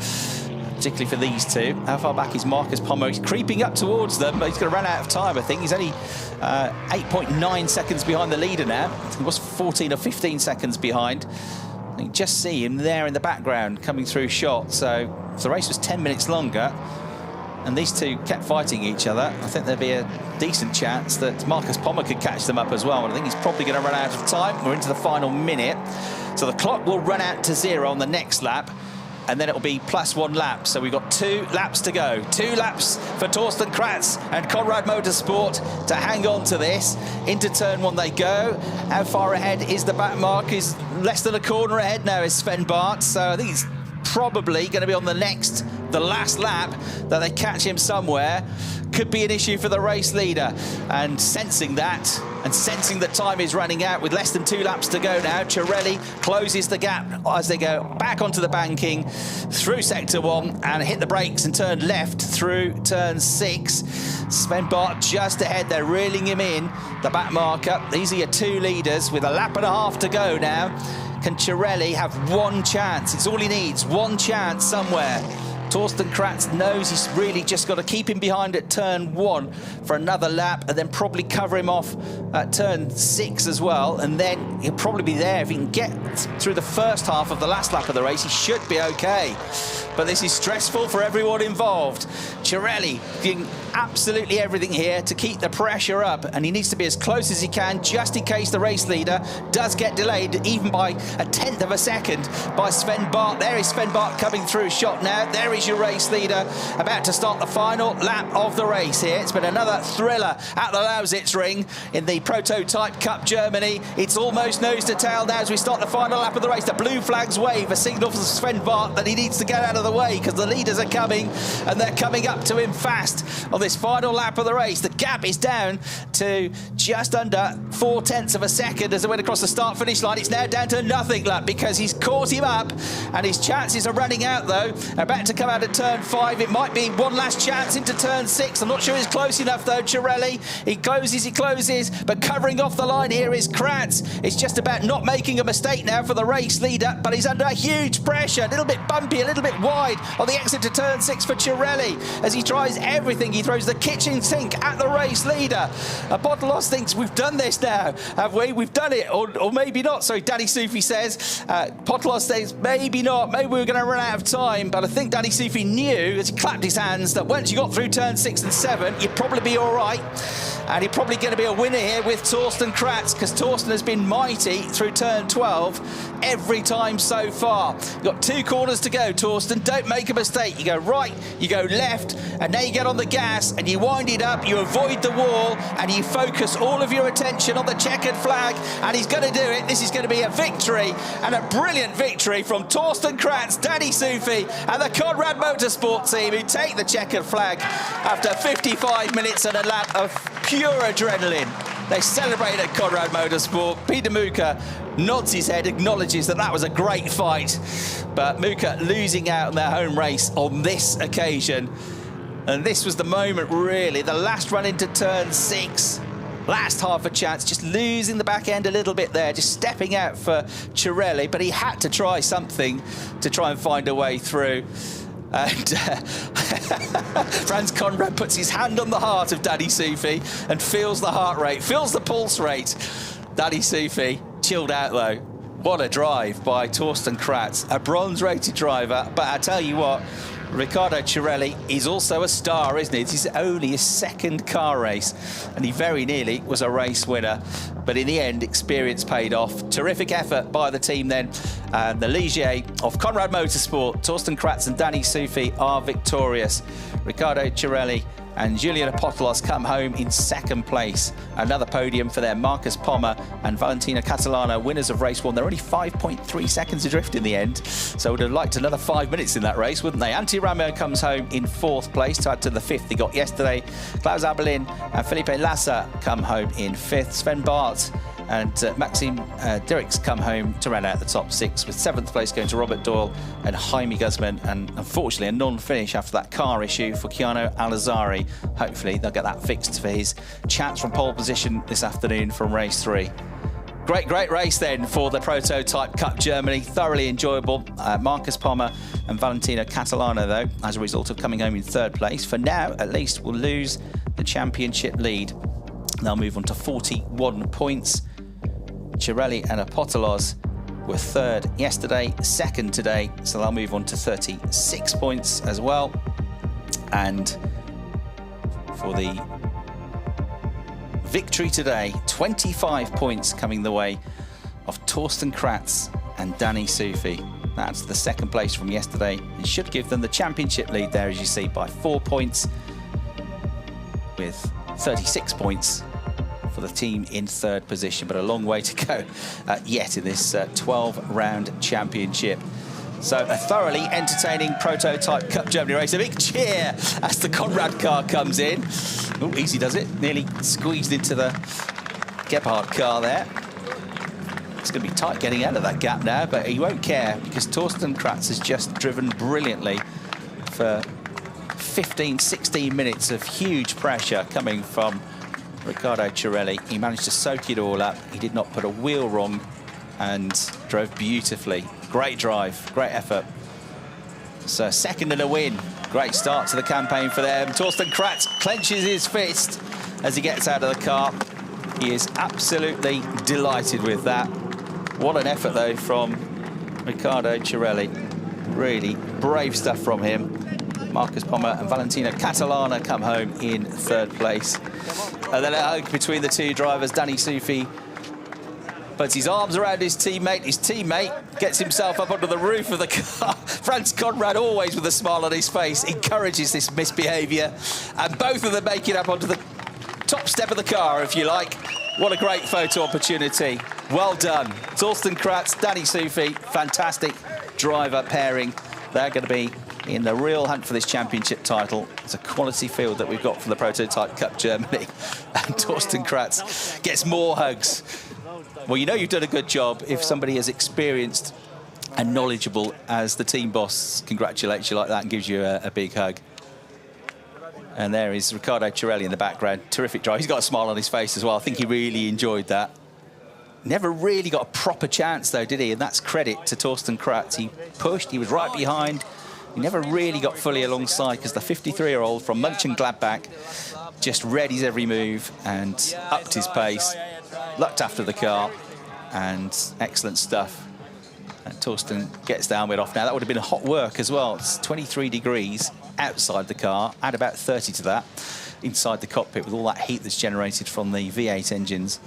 particularly for these two. How far back is Marcus Pommer? He's creeping up towards them, but he's going to run out of time, I think. He's only 8.9 seconds behind the leader now. He was 14 or 15 seconds behind. You can just see him there in the background coming through shot. So if the race was 10 minutes longer and these two kept fighting each other, I think there'd be a decent chance that Marcus Pommer could catch them up as well. And I think he's probably going to run out of time. We're into the final minute. So the clock will run out to 0 on the next lap, and then it'll be +1 lap. So we've got 2 laps to go. 2 laps for Torsten Kratz and Conrad Motorsport to hang on to this. Into turn 1 they go. How far ahead is the back mark? Is less than a corner ahead now is Sven Bart. So I think it's probably going to be on the last lap that they catch him somewhere. Could be an issue for the race leader. And sensing that, and sensing that time is running out with less than 2 laps to go now, Cirelli closes the gap as they go back onto the banking through sector 1 and hit the brakes and turn left through turn 6. Sven Bart just ahead. They're reeling him in. The back marker. These are your 2 leaders with a lap and a half to go now. Can Cirelli have 1 chance? It's all he needs. 1 chance somewhere. Torsten Kratz knows he's really just got to keep him behind at turn 1 for another lap, and then probably cover him off at turn 6 as well, and then he'll probably be there. If he can get through the first half of the last lap of the race, he should be okay. But this is stressful for everyone involved. Cirelli doing absolutely everything here to keep the pressure up, and he needs to be as close as he can just in case the race leader does get delayed even by 1/10 of a second by Sven Bart. There is Sven Bart coming through shot now. There is your race leader about to start the final lap of the race here. It's been another thriller at the Lausitzring in the Prototype Cup Germany. It's almost nose to tail now as we start the final lap of the race. The blue flags wave, a signal for Sven Bart that he needs to get out of the way because the leaders are coming, and they're coming up to him fast on this final lap of the race. The gap is down to just under 0.4 of a second as they went across the start-finish line. It's now down to nothing lap because he's caught him up, and his chances are running out though. About to come out of turn 5. It might be one last chance into turn 6. I'm not sure he's close enough though. Cirelli, he closes, but covering off the line here is Kratz. It's just about not making a mistake now for the race leader, but he's under huge pressure. A little bit bumpy, a little bit wide on the exit to turn 6 for Cirelli as he tries everything. He throws the kitchen sink at the race leader. Botelos thinks, we've done this now, have we? We've done it, or maybe not. Sorry, Danny Soufi says. Botelos says, maybe not. Maybe we're going to run out of time, but I think Danny Soufi knew as he clapped his hands that once you got through turn 6 and 7, you'd probably be all right. And he's probably going to be a winner here with Torsten Kratz, because Torsten has been mighty through turn 12 every time so far. You've got 2 corners to go, Torsten. Don't make a mistake. You go right, you go left, and now you get on the gas and you wind it up, you avoid the wall, and you focus all of your attention on the checkered flag, and he's going to do it. This is going to be a victory, and a brilliant victory from Torsten Kratz, Danny Soufi, and the Conrad Motorsport team, who take the checkered flag after 55 minutes and a lap of pure adrenaline. They celebrate at Conrad Motorsport. Peter Muka nods his head, acknowledges that that was a great fight. But Muka losing out in their home race on this occasion. And this was the moment, really, the last run into turn 6. Last half a chance, just losing the back end a little bit there, just stepping out for Cirelli, but he had to try something to try and find a way through. And Franz Conrad puts his hand on the heart of Danny Soufi and feels the heart rate, feels the pulse rate. Danny Soufi chilled out though. What a drive by Torsten Kratz, a bronze-rated driver. But I tell you what, Riccardo Cirelli is also a star, isn't he? This is only his second car race, and he very nearly was a race winner. But in the end, experience paid off. Terrific effort by the team then. And the Ligier of Conrad Motorsport, Torsten Kratz and Danny Soufi are victorious. Riccardo Cirelli and Julian Apostolos come home in second place. Another podium for them. Marcus Pommer and Valentino Catalano, winners of race 1. They're only 5.3 seconds adrift in the end, so would have liked another 5 minutes in that race, wouldn't they? Antti Rameau comes home in 4th place to add to the 5th he got yesterday. Klaus Abelin and Felipe Lassa come home in 5th. Sven Bart and Maxime Dirks come home to round out the top 6, with 7th place going to Robert Doyle and Jaime Guzman, and unfortunately a non-finish after that car issue for Keanu Alazari. Hopefully they'll get that fixed for his chance from pole position this afternoon from race 3. Great race then for the Prototype Cup Germany. Thoroughly enjoyable. Marcus Pommer and Valentino Catalano, though, as a result of coming home in 3rd place, for now at least, will lose the championship lead. They'll move on to 41 points. Cirelli and Apostolos were 3rd yesterday, 2nd today, so they'll move on to 36 points as well. And for the victory today, 25 points coming the way of Torsten Kratz and Danny Soufi. That's the 2nd place from yesterday. It should give them the championship lead there, as you see, by 4 points, with 36 points for the team in 3rd position, but a long way to go yet in this 12-round championship. So a thoroughly entertaining Prototype Cup Germany race. A big cheer as the Conrad car comes in. Oh, easy does it. Nearly squeezed into the Gebhardt car there. It's going to be tight getting out of that gap now, but he won't care because Torsten Kratz has just driven brilliantly for 15, 16 minutes of huge pressure coming from Riccardo Cirelli. He managed to soak it all up. He did not put a wheel wrong and drove beautifully. Great drive, great effort. So 2nd and a win. Great start to the campaign for them. Torsten Kratz clenches his fist as he gets out of the car. He is absolutely delighted with that. What an effort, though, from Riccardo Cirelli. Really brave stuff from him. Marcus Pommer and Valentino Catalano come home in 3rd place. And then a hug between the two drivers. Danny Soufi puts his arms around his teammate. His teammate gets himself up onto the roof of the car. Franz Conrad, always with a smile on his face, encourages this misbehaviour. And both of them make it up onto the top step of the car, if you like. What a great photo opportunity. Well done. Torsten Kratz, Danny Soufi, fantastic driver pairing. They're going to be in the real hunt for this championship title. It's a quality field that we've got for the Prototype Cup Germany. And Torsten Kratz gets more hugs. Well, you know you've done a good job if somebody as experienced and knowledgeable as the team boss congratulates you like that and gives you a big hug. And there is Riccardo Cirelli in the background. Terrific drive. He's got a smile on his face as well. I think he really enjoyed that. Never really got a proper chance, though, did he? And that's credit to Torsten Kratz. He pushed. He was right behind. He never really got fully alongside because the 53-year-old from Mönchengladbach just read his every move and upped his pace, looked after the car, and excellent stuff. And Torsten gets the helmet off now. That would have been hot work as well. It's 23 degrees outside the car, add about 30 to that inside the cockpit with all that heat that's generated from the V8 engines.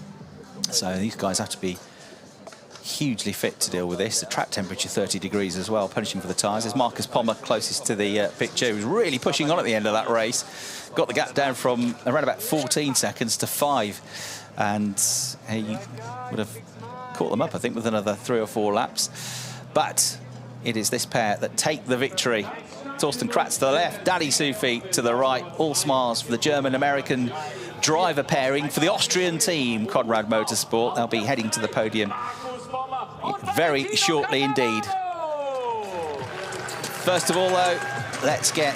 So these guys have to be hugely fit to deal with this. The track temperature 30 degrees as well, punishing for the tyres. There's Marcus Pommer closest to the picture. He was really pushing on at the end of that race. Got the gap down from around about 14 seconds to 5. And he would have caught them up, I think, with another 3 or 4 laps. But it is this pair that take the victory. Torsten Kratz to the left, Danny Soufi to the right. All smiles for the German-American driver pairing for the Austrian team, Conrad Motorsport. They'll be heading to the podium very shortly indeed. First of all, though, let's get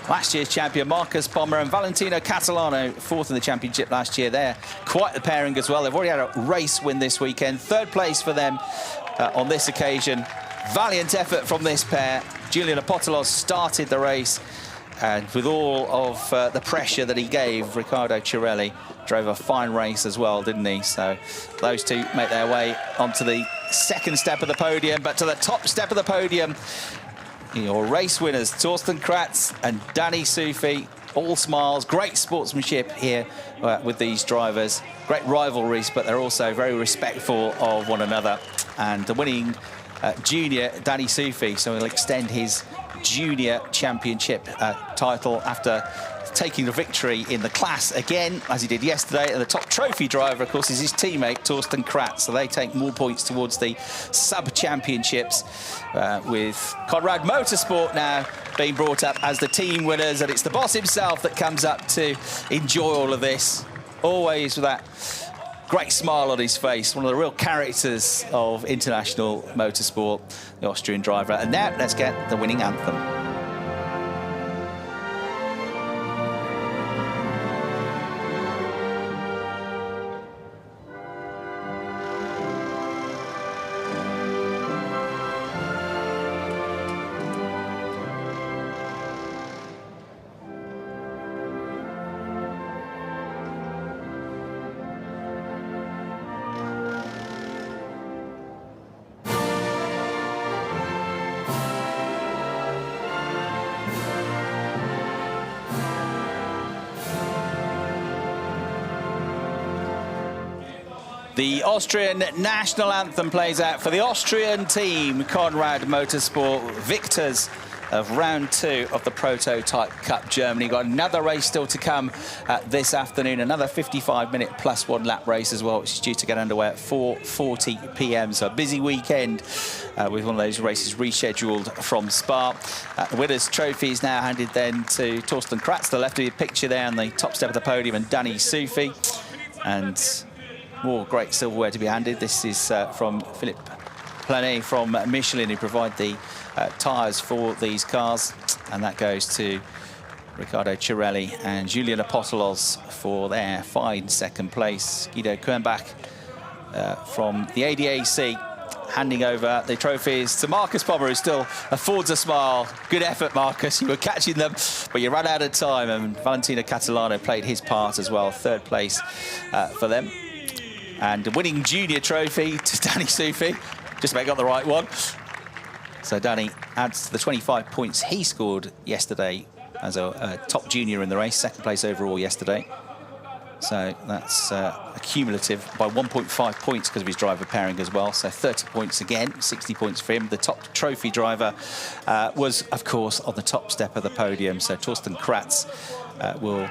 last year's champion Marcus Pommer and Valentino Catalano, fourth in the championship last year. They're quite the pairing as well. They've already had a race win this weekend. Third place for them on this occasion. Valiant effort from this pair. Julian Apostolos started the race, and with all of the pressure that he gave, Riccardo Cirelli drove a fine race as well, didn't he? So those two make their way onto the second step of the podium, but to the top step of the podium, your race winners, Torsten Kratz and Danny Sufi. All smiles, great sportsmanship here with these drivers. Great rivalries, but they're also very respectful of one another. And the winning junior, Danny Sufi, so he'll extend his junior championship title after taking the victory in the class again, as he did yesterday. And the top trophy driver, of course, is his teammate, Torsten Kratz. So they take more points towards the sub-championships, with Conrad Motorsport now being brought up as the team winners. And it's the boss himself that comes up to enjoy all of this, always with that great smile on his face. One of the real characters of international motorsport, the Austrian driver. And now let's get the winning anthem. The Austrian national anthem plays out for the Austrian team, Conrad Motorsport, victors of round 2 of the Prototype Cup Germany. Got another race still to come this afternoon, another 55-minute plus 1 lap race as well, which is due to get underway at 4:40 p.m. So a busy weekend with one of those races rescheduled from Spa. The winner's trophy is now handed then to Torsten Kratz, the left of your picture there on the top step of the podium, and Danny Sufi. And more great silverware to be handed. This is from Philippe Planet from Michelin, who provide the tyres for these cars. And that goes to Riccardo Cirelli and Julian Apostolos for their fine second place. Guido Kernbach from the ADAC handing over the trophies to Marcus Pommer, who still affords a smile. Good effort, Marcus. You were catching them, but you ran out of time. And Valentino Catalano played his part as well. Third place for them. And the winning junior trophy to Danny Sufi. Just about got the right one. So Danny adds to the 25 points he scored yesterday as a top junior in the race, second place overall yesterday. So that's cumulative by 1.5 points because of his driver pairing as well. So 30 points again, 60 points for him. The top trophy driver was, of course, on the top step of the podium. So Torsten Kratz will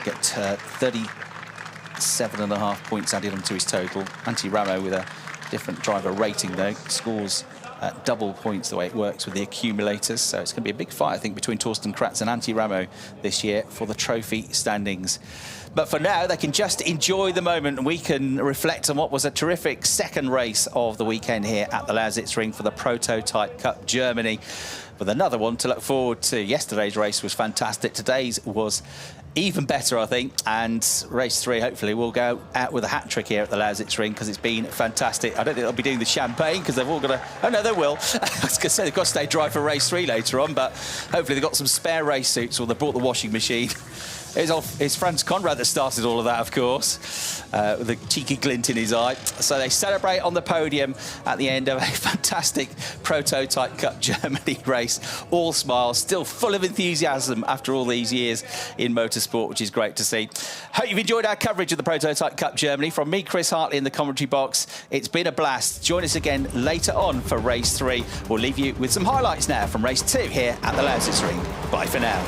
get 37.5 points added onto his total. Antti Ramo, with a different driver rating, though, scores double points the way it works with the accumulators. So it's going to be a big fight, I think, between Torsten Kratz and Antti Ramo this year for the trophy standings. But for now, they can just enjoy the moment, and we can reflect on what was a terrific second race of the weekend here at the Lausitzring for the Prototype Cup Germany, with another one to look forward to. Yesterday's race was fantastic. Today's was even better, I think, and race 3 hopefully will go out with a hat-trick here at the Lausitzring, because it's been fantastic. I don't think they'll be doing the champagne because they've all got to... Oh no, they will. I was going to say they've got to stay dry for race 3 later on, but hopefully they've got some spare race suits, or they brought the washing machine. It's Franz Conrad that started all of that, of course, with a cheeky glint in his eye. So they celebrate on the podium at the end of a fantastic Prototype Cup Germany race. All smiles, still full of enthusiasm after all these years in motorsport, which is great to see. Hope you've enjoyed our coverage of the Prototype Cup Germany. From me, Chris Hartley, in the commentary box, it's been a blast. Join us again later on for race 3. We'll leave you with some highlights now from race 2 here at the Lausitzring. Bye for now.